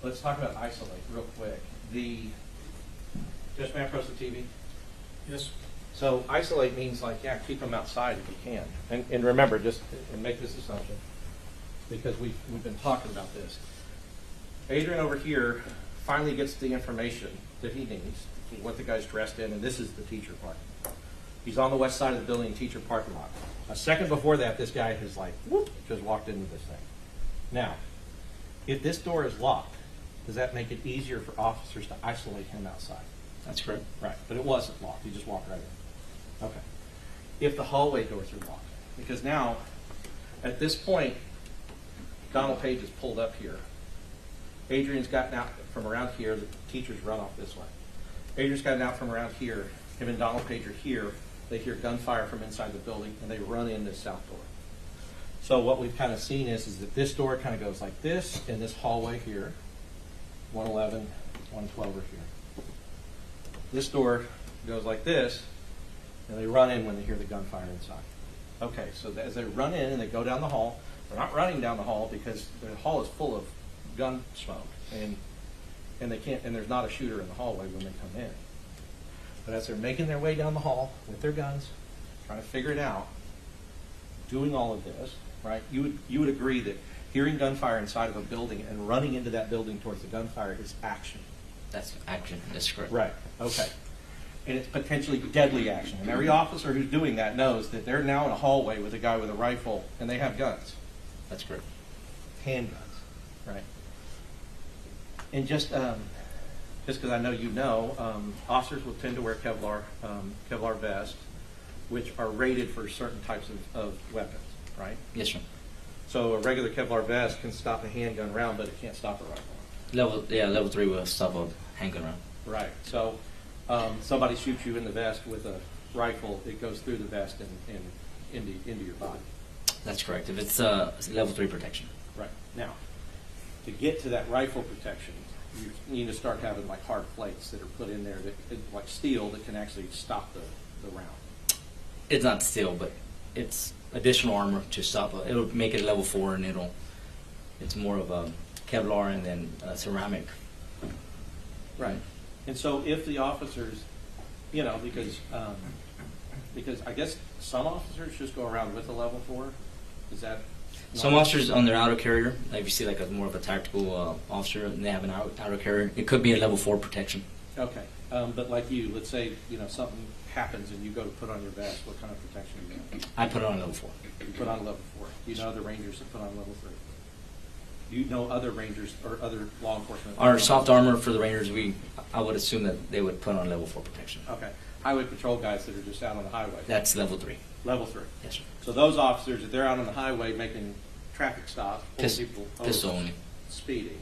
let's talk about isolate real quick. Just may I press the TV? Yes. So isolate means like, yeah, keep them outside if you can. And remember, just and make this assumption, because we've been talking about this. Adrian over here finally gets the information that he needs, what the guy's dressed in, and this is the teacher parking. He's on the west side of the building, teacher parking lot. A second before that, this guy has like, whoop, just walked into this thing. Now, if this door is locked, does that make it easier for officers to isolate him outside? That's correct. Right, but it wasn't locked. He just walked right in. Okay. If the hallway doors are locked, because now, at this point, Donald Page is pulled up here. Adrian's gotten out from around here. The teachers run off this way. Adrian's gotten out from around here. Him and Donald Page are here. They hear gunfire from inside the building, and they run in this south door. So what we've kind of seen is that this door kind of goes like this, and this hallway here, 111, 112 are here. This door goes like this, and they run in when they hear the gunfire inside. Okay, so as they run in and they go down the hall, they're not running down the hall because the hall is full of gun smoke, and they can't, and there's not a shooter in the hallway when they come in. But as they're making their way down the hall with their guns, trying to figure it out, doing all of this, right? You would agree that hearing gunfire inside of a building and running into that building towards the gunfire is action. That's action. That's correct. Right. Okay. And it's potentially deadly action. And every officer who's doing that knows that they're now in a hallway with a guy with a rifle, and they have guns. That's correct. Handguns. Right. And just because I know you know, officers will tend to wear Kevlar vests, which are rated for certain types of weapons, right? Yes, sir. So a regular Kevlar vest can stop a handgun round, but it can't stop a rifle. Level 3 will stop a handgun round. Right. So somebody shoots you in the vest with a rifle, it goes through the vest and into your body. That's correct. If it's level 3 protection. Right. Now, to get to that rifle protection, you need to start having like hard plates that are put in there that like steel that can actually stop the round. It's not steel, but it's additional armor to stop it. It'll make it a level 4, and it's more of a Kevlar and then ceramic. Right. And so if the officers, because I guess some officers just go around with a level 4. Is that? Some officers on their auto carrier, like if you see like a more of a tactical officer and they have an auto carrier, it could be a level 4 protection. Okay. But like you, let's say, something happens and you go to put on your vest, what kind of protection do you have? I put it on level 4. You put on level 4. Do you know other Rangers that put on level 3? Do you know other Rangers or other law enforcement? Our soft armor for the Rangers, I would assume that they would put on level 4 protection. Okay. Highway patrol guys that are just out on the highway. That's level 3. Level 3. Yes, sir. So those officers, if they're out on the highway making traffic stops, pulling people over, Pistol only. speeding,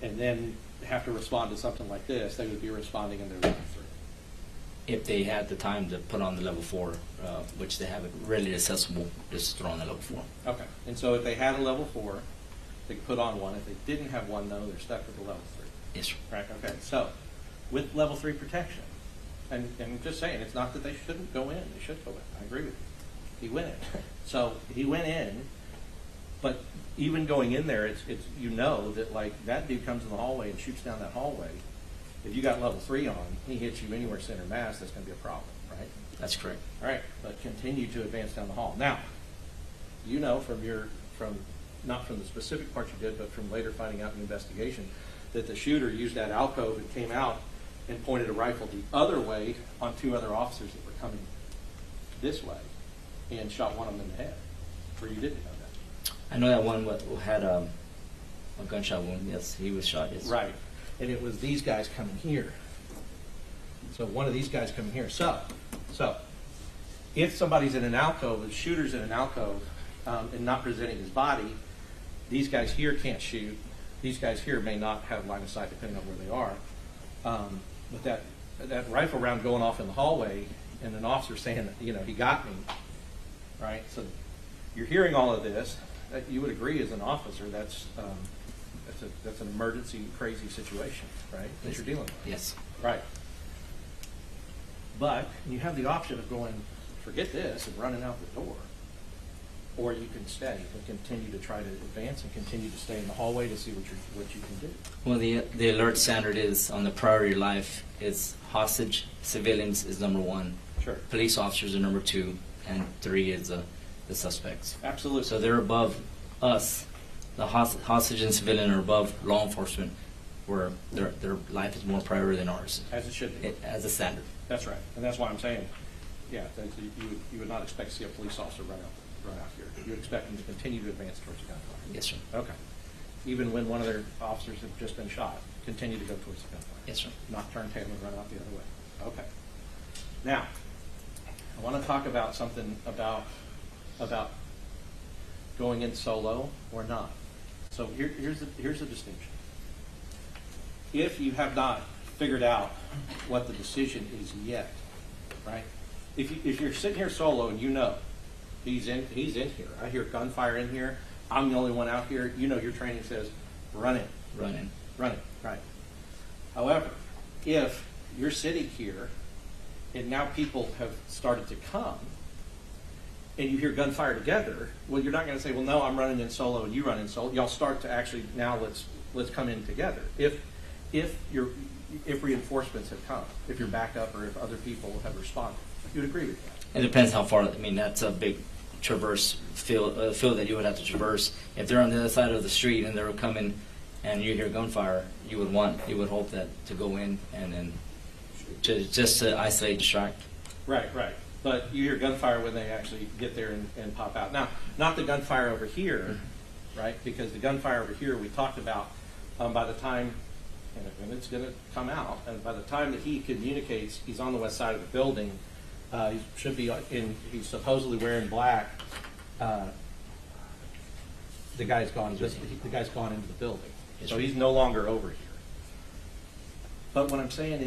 and then have to respond to something like this, they would be responding in their level 3. If they had the time to put on the level 4, which they have it readily accessible, just throw on the level 4. Okay. And so if they had a level 4, they could put on one. If they didn't have one, though, they're stuck with the level 3. Yes, sir. Right. Okay. So with level 3 protection. And I'm just saying, it's not that they shouldn't go in. They should go in. I agree with you. He went in. So he went in, but even going in there, it's you know that like that dude comes in the hallway and shoots down that hallway. If you got level 3 on, he hits you anywhere center mass, that's going to be a problem, right? That's correct. All right, but continue to advance down the hall. Now, you know from not from the specific part you did, but from later finding out in the investigation, that the shooter used that alcove and came out and pointed a rifle the other way on 2 other officers that were coming this way and shot one of them in the head. Or you didn't know that? I know that one had a gunshot wound. Yes, he was shot. Yes. Right. And it was these guys coming here. So one of these guys coming here. So if somebody's in an alcove, the shooter's in an alcove and not presenting his body, these guys here can't shoot. These guys here may not have line of sight depending on where they are. But that rifle round going off in the hallway and an officer saying, you know, he got me, right? So you're hearing all of this. You would agree as an officer that's an emergency, crazy situation, right? That you're dealing with. Yes. Right. But you have the option of going, forget this, and running out the door. Or you can stay and continue to try to advance and continue to stay in the hallway to see what you can do. Well, the alert standard is on the priority of life is hostage, civilians is number 1. Sure. Police officers are number 2, and 3 is the suspects. Absolutely. So they're above us. The hostage and civilian are above law enforcement, where their life is more priority than ours. As it should be. As a standard. That's right. And that's why I'm saying, yeah, that you would not expect to see a police officer run out here. You would expect them to continue to advance towards the gunfire. Yes, sir. Okay. Even when one of their officers have just been shot, continue to go towards the gunfire. Yes, sir. Not turn tail and run out the other way. Okay. Now, I want to talk about something about going in solo or not. So here's the distinction. If you have not figured out what the decision is yet, right? If you're sitting here solo and you know he's in here, I hear gunfire in here, I'm the only one out here, you know your training says run in. Run in. Run it, right. However, if you're sitting here and now people have started to come and you hear gunfire together, well, you're not going to say, well, no, I'm running in solo and you run in solo. Y'all start to actually, now let's come in together. If reinforcements have come, if you're backup or if other people have responded. You'd agree with that? It depends how far. I mean, that's a big traverse field that you would have to traverse. If they're on the other side of the street and they're coming and you hear gunfire, you would hope that to go in and then just to isolate, distract. Right. But you hear gunfire when they actually get there and pop out. Now, not the gunfire over here, right? Because the gunfire over here we talked about by the time, and it's going to come out, and by the time that he communicates, he's on the west side of the building. He should be he's supposedly wearing black. The guy's gone. The guy's gone into the building, so he's no longer over here. But what I'm saying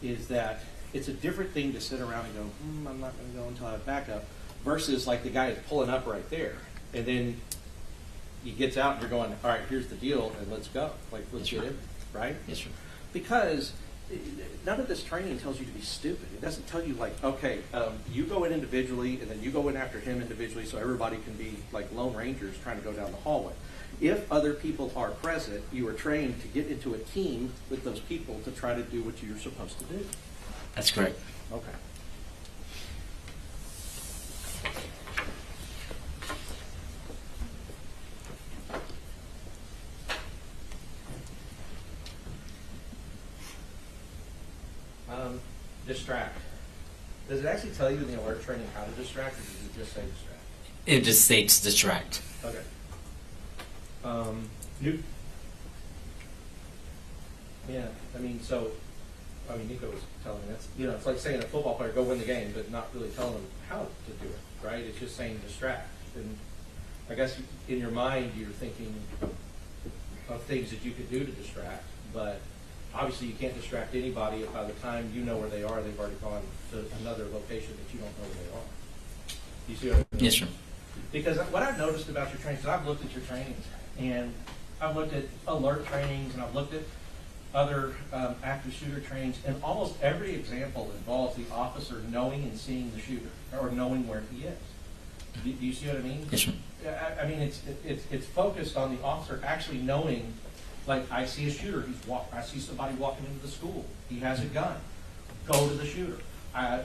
is that it's a different thing to sit around and go, I'm not going to go until I have backup, versus like the guy is pulling up right there, and then he gets out and you're going, all right, here's the deal, and let's go. Like, let's get in, right? Yes, sir. Because none of this training tells you to be stupid. It doesn't tell you like, okay, you go in individually and then you go in after him individually so everybody can be like Lone Rangers trying to go down the hallway. If other people are present, you are trained to get into a team with those people to try to do what you're supposed to do. That's correct. Okay. Distract. Does it actually tell you in the alert training how to distract, or does it just say distract? It just states distract. Okay. Yeah, Nico was telling me that's, it's like saying a football player, go win the game, but not really telling them how to do it, right? It's just saying distract. And I guess in your mind, you're thinking of things that you could do to distract, but obviously you can't distract anybody if by the time you know where they are, they've already gone to another location that you don't know where they are. You see what I mean? Yes, sir. Because what I've noticed about your trainings, I've looked at your trainings, and I've looked at alert trainings, and I've looked at other active shooter trainings, and almost every example involves the officer knowing and seeing the shooter, or knowing where he is. Do you see what I mean? Yes, sir. I mean, it's focused on the officer actually knowing, like, I see a shooter, I see somebody walking into the school, he has a gun, go to the shooter.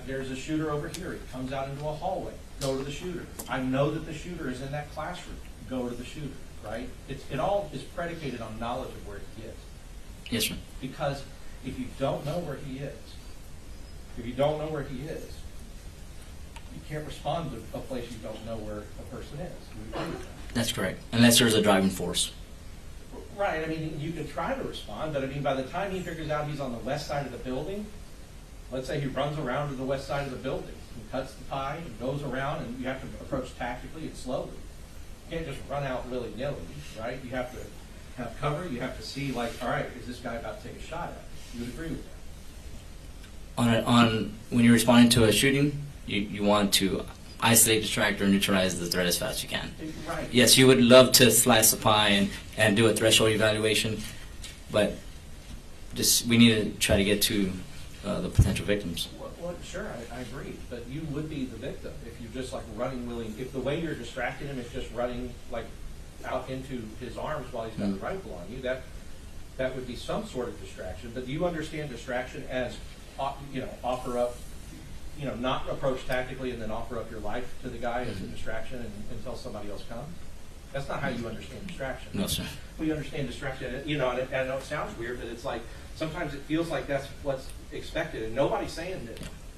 There's a shooter over here, he comes out into a hallway, go to the shooter. I know that the shooter is in that classroom, go to the shooter, right? It all is predicated on knowledge of where he is. Yes, sir. Because if you don't know where he is, you can't respond to a place you don't know where a person is. You agree with that? That's correct. Unless there's a driving force. Right. I mean, you can try to respond, but I mean, by the time he figures out he's on the west side of the building, let's say he runs around to the west side of the building and cuts the pie and goes around, and you have to approach tactically and slowly. You can't just run out willy-nilly, right? You have to have cover. You have to see, like, all right, is this guy about to take a shot at me? You would agree with that? On when you're responding to a shooting, you want to isolate, distract, or neutralize the threat as fast as you can. Right. Yes, you would love to slice the pie and do a threshold evaluation, but we need to try to get to the potential victims. Well, sure, I agree, but you would be the victim if you're just like running willing. If the way you're distracting him is just running like out into his arms while he's got the rifle on you, that would be some sort of distraction. But do you understand distraction as, offer up, not approach tactically and then offer up your life to the guy as a distraction until somebody else comes? That's not how you understand distraction. No, sir. We understand distraction, and I know it sounds weird, but it's like sometimes it feels like that's what's expected, and nobody's saying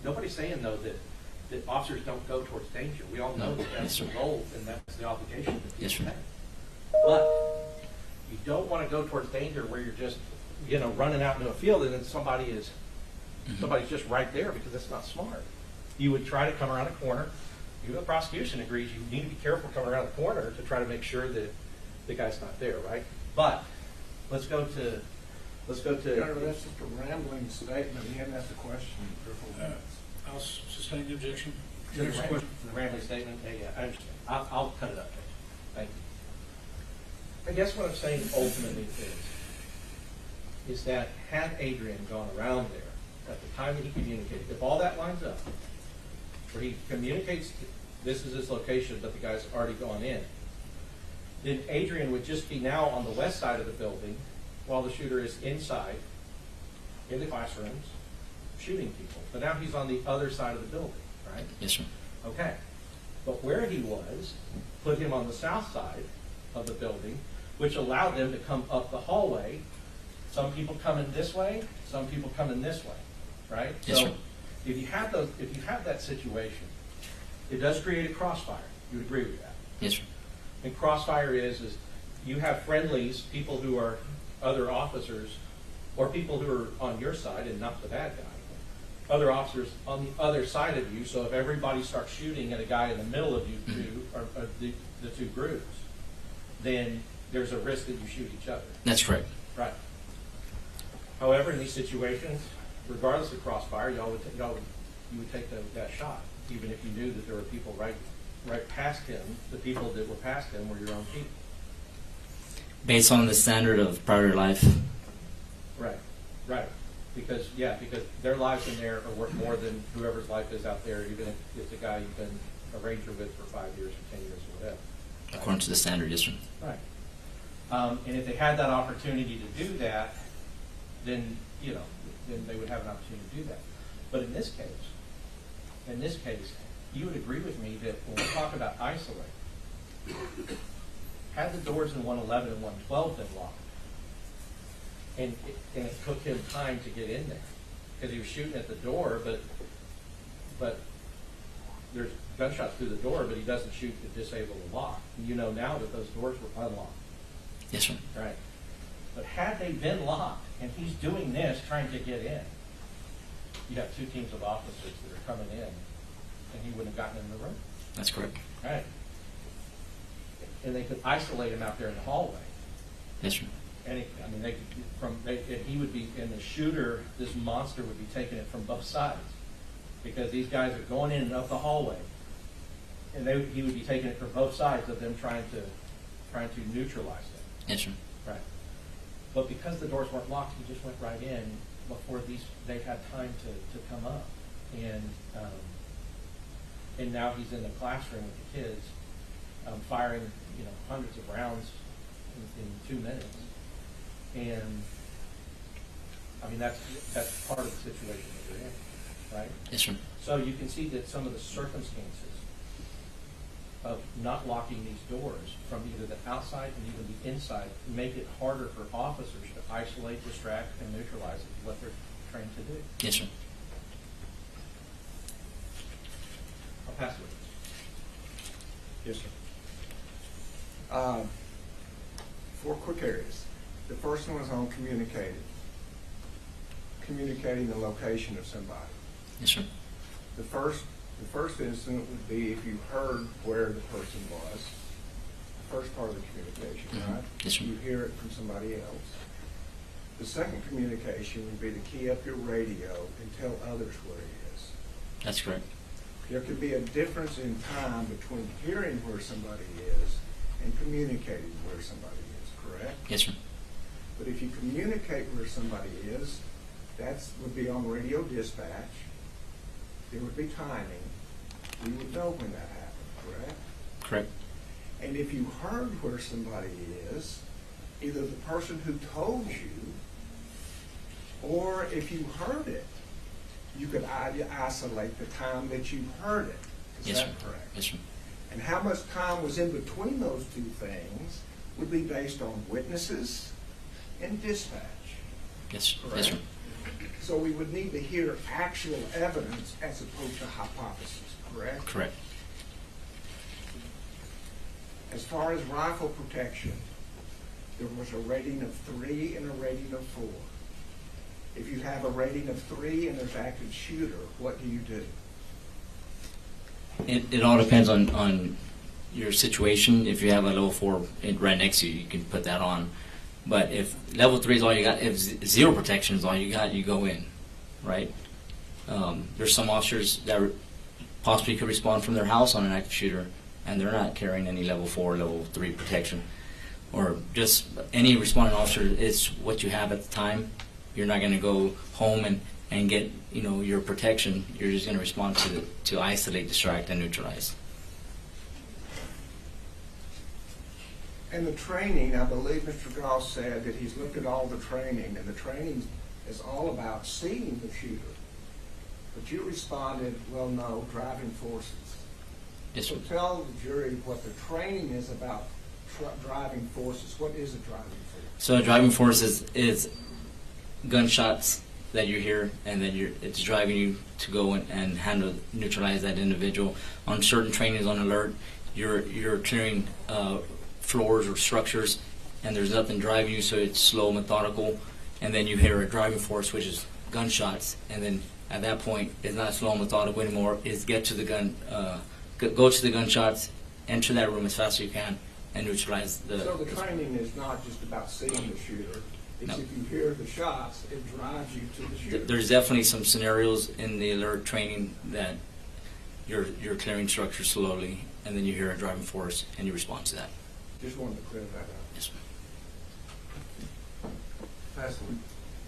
though that officers don't go towards danger. We all know that that's the role and that's the obligation that people have. But you don't want to go towards danger where you're just running out into a field and then somebody's just right there, because that's not smart. You would try to come around a corner. Even the prosecution agrees you need to be careful coming around the corner to try to make sure that the guy's not there, right? But let's go to. Governor, that's just a rambling statement. He hadn't asked a question for 4 minutes. I'll sustain the objection. The rambling statement. Yeah, I understand. I'll cut it up. Thank you. I guess what I'm saying ultimately is that had Adrian gone around there at the time that he communicated, if all that lines up, where he communicates this is his location, but the guy's already gone in, then Adrian would just be now on the west side of the building while the shooter is inside, in the classrooms, shooting people. But now he's on the other side of the building, right? Yes, sir. Okay. But where he was put him on the south side of the building, which allowed them to come up the hallway. Some people coming this way, some people coming this way, right? Yes, so sir. if you have that situation, it does create a crossfire. You would agree with that? Yes, sir. And crossfire is you have friendlies, people who are other officers, or people who are on your side and not the bad guy. Other officers on the other side of you, so if everybody starts shooting at a guy in the middle of you two, or the two groups, then there's a risk that you shoot each other. That's correct. Right. However, in these situations, regardless of crossfire, you would take that shot, even if you knew that there were people right past him. The people that were past him were your own people. Based on the standard of prior life. Right. Because their lives in there are worth more than whoever's life is out there, even if it's a guy you've been a ranger with for 5 years or 10 years or whatever. Right? According to the standard, yes, sir. Right. And if they had that opportunity to do that, then they would have an opportunity to do that. But in this case, you would agree with me that when we talk about isolate, had the doors in 111 and 112 been locked, and it took him time to get in there because he was shooting at the door, but there's gunshots through the door, but he doesn't shoot to disable the lock. And you know now that those doors were unlocked. Yes, sir. Right. But had they been locked and he's doing this, trying to get in, you have two teams of officers that are coming in, and he wouldn't have gotten in the room. That's correct. Right. And they could isolate him out there in the hallway. Yes, sir. And he would be, and the shooter, this monster would be taking it from both sides, because these guys are going in and up the hallway, and he would be taking it from both sides of them trying to neutralize them. Yes, sir. Right. But because the doors weren't locked, he just went right in before they had time to come up. And now he's in the classroom with the kids, firing, hundreds of rounds in 2 minutes. And I mean, that's part of the situation that we're in, right? Yes, sir. So you can see that some of the circumstances of not locking these doors from either the outside and even the inside make it harder for officers to isolate, distract, and neutralize what they're trained to do. Yes, sir. I'll pass it. Yes, sir. 4 quick areas. The first one is on communicating the location of somebody. Yes, sir. The first incident would be if you heard where the person was. The first part of the communication, Mhm. right? Yes, sir. You hear it from somebody else. The second communication would be to key up your radio and tell others where he is. That's correct. There could be a difference in time between hearing where somebody is and communicating where somebody is, correct? Yes, sir. But if you communicate where somebody is, that would be on radio dispatch. There would be timing. We would know when that happened, correct? Correct. And if you heard where somebody is, either the person who told you, or if you heard it, you could isolate the time that you heard it. Is Yes, that sir. correct? Yes, sir. And how much time was in between those two things would be based on witnesses and dispatch. Yes, sir. Correct. Yes, sir. So we would need to hear actual evidence as opposed to hypothesis, correct? Correct. As far as rifle protection, there was a rating of 3 and a rating of 4. If you have a rating of 3 and there's active shooter, what do you do? It all depends on your situation. If you have a level 4 right next to you, you can put that on. But if level 3 is all you got, if 0 protection is all you got, you go in, right? There's some officers that possibly could respond from their house on an active shooter, and they're not carrying any level 4, level 3 protection. Or just any responding officer, it's what you have at the time. You're not going to go home and get your protection. You're just going to respond to isolate, distract, and neutralize. And the training, I believe Mr. Goss said that he's looked at all the training, and the training is all about seeing the shooter. But you responded, well, no, driving forces. Yes, So sir. tell the jury what the training is about driving forces. What is a driving force? So a driving force is gunshots that you hear, and then it's driving you to go and handle, neutralize that individual. On certain trainings on alert, you're clearing floors or structures, and there's nothing driving you, so it's slow, methodical, and then you hear a driving force, which is gunshots, and then at that point, it's not slow and methodical anymore. It's get to the gun, go to the gunshots, enter that room as fast as you can, and neutralize the. So the training is not just about seeing the shooter. It's No. if you hear the shots, it drives you to the shooter. There's definitely some scenarios in the alert training that you're clearing structures slowly, and then you hear a driving force, and you respond to that. Just wanted to clear that up. Yes, ma'am.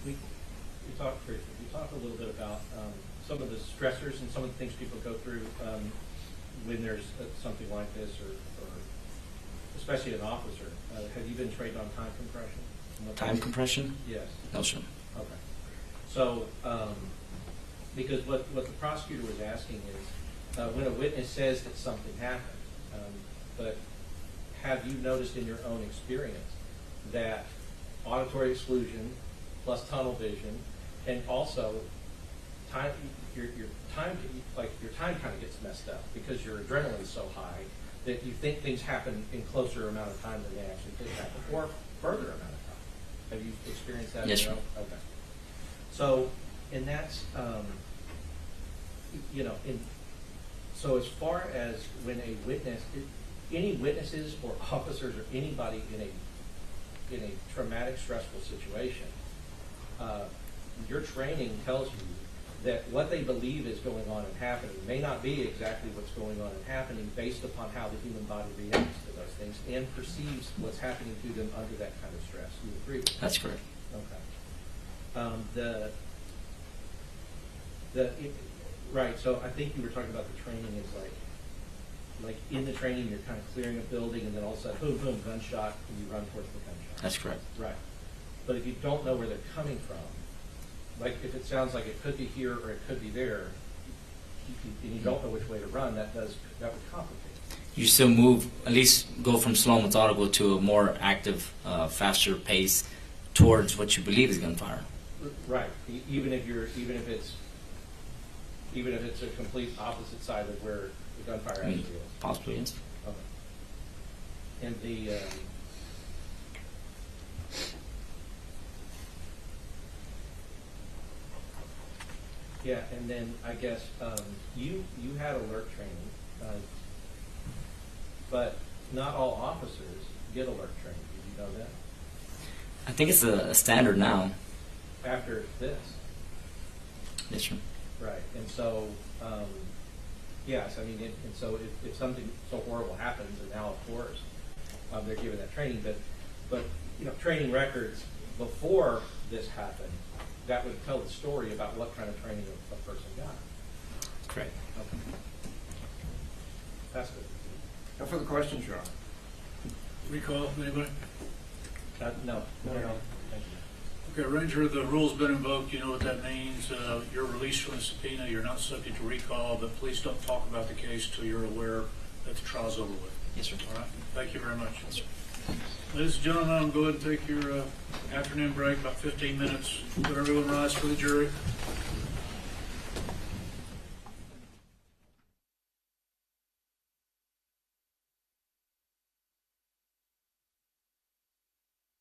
We talked briefly. We talked a little bit about some of the stressors and some of the things people go through when there's something like this, or especially an officer. Have you been trained on time compression? Time compression? Yes. No, sir. Okay. So, because what the prosecutor was asking is, when a witness says that something happened, but have you noticed in your own experience that auditory exclusion plus tunnel vision, and also time, your time kind of gets messed up because your adrenaline is so high that you think things happen in closer amount of time than they actually did happen, or further amount of time. Have you experienced that? Yes, sir. Okay. So, and that's, so as far as when a witness, any witnesses or officers or anybody in a traumatic, stressful situation, your training tells you that what they believe is going on and happening may not be exactly what's going on and happening based upon how the human body reacts to those things and perceives what's happening to them under that kind of stress. You agree with that? That's correct. Okay. Right, so I think you were talking about the training is like in the training you're kind of clearing a building and then all of a sudden, boom, boom, gunshot, and you run towards the gunshot. That's correct. Right. But if you don't know where they're coming from, like if it sounds like it could be here or it could be there, and you don't know which way to run, that would complicate. You still move, at least go from slow and methodical to a more active, faster pace towards what you believe is gunfire. Right. Even if it's a complete opposite side of where the gunfire actually is. Possibly, yes. Okay. And the yeah, and then I guess you had alert training, but not all officers get alert training. Did you know that? I think it's a standard now. After this. Yes, sir. Right, and so, yes, I mean, and so if something so horrible happens, and now, of course, they're given that training, but you know, training records before this happened, that would tell the story about what kind of training a person got. Correct. Okay. That's good. No further questions, Your Honor. Recall, anybody? No. Thank you. Okay, Ranger, the rule's been invoked. You know what that means. You're released from the subpoena. You're not subject to recall, but please don't talk about the case till you're aware that the trial's over with. Yes, sir. All right? Thank you very much. Yes, sir. Ladies and gentlemen, I'm going to take your afternoon break, about 15 minutes. Would everyone rise for the jury?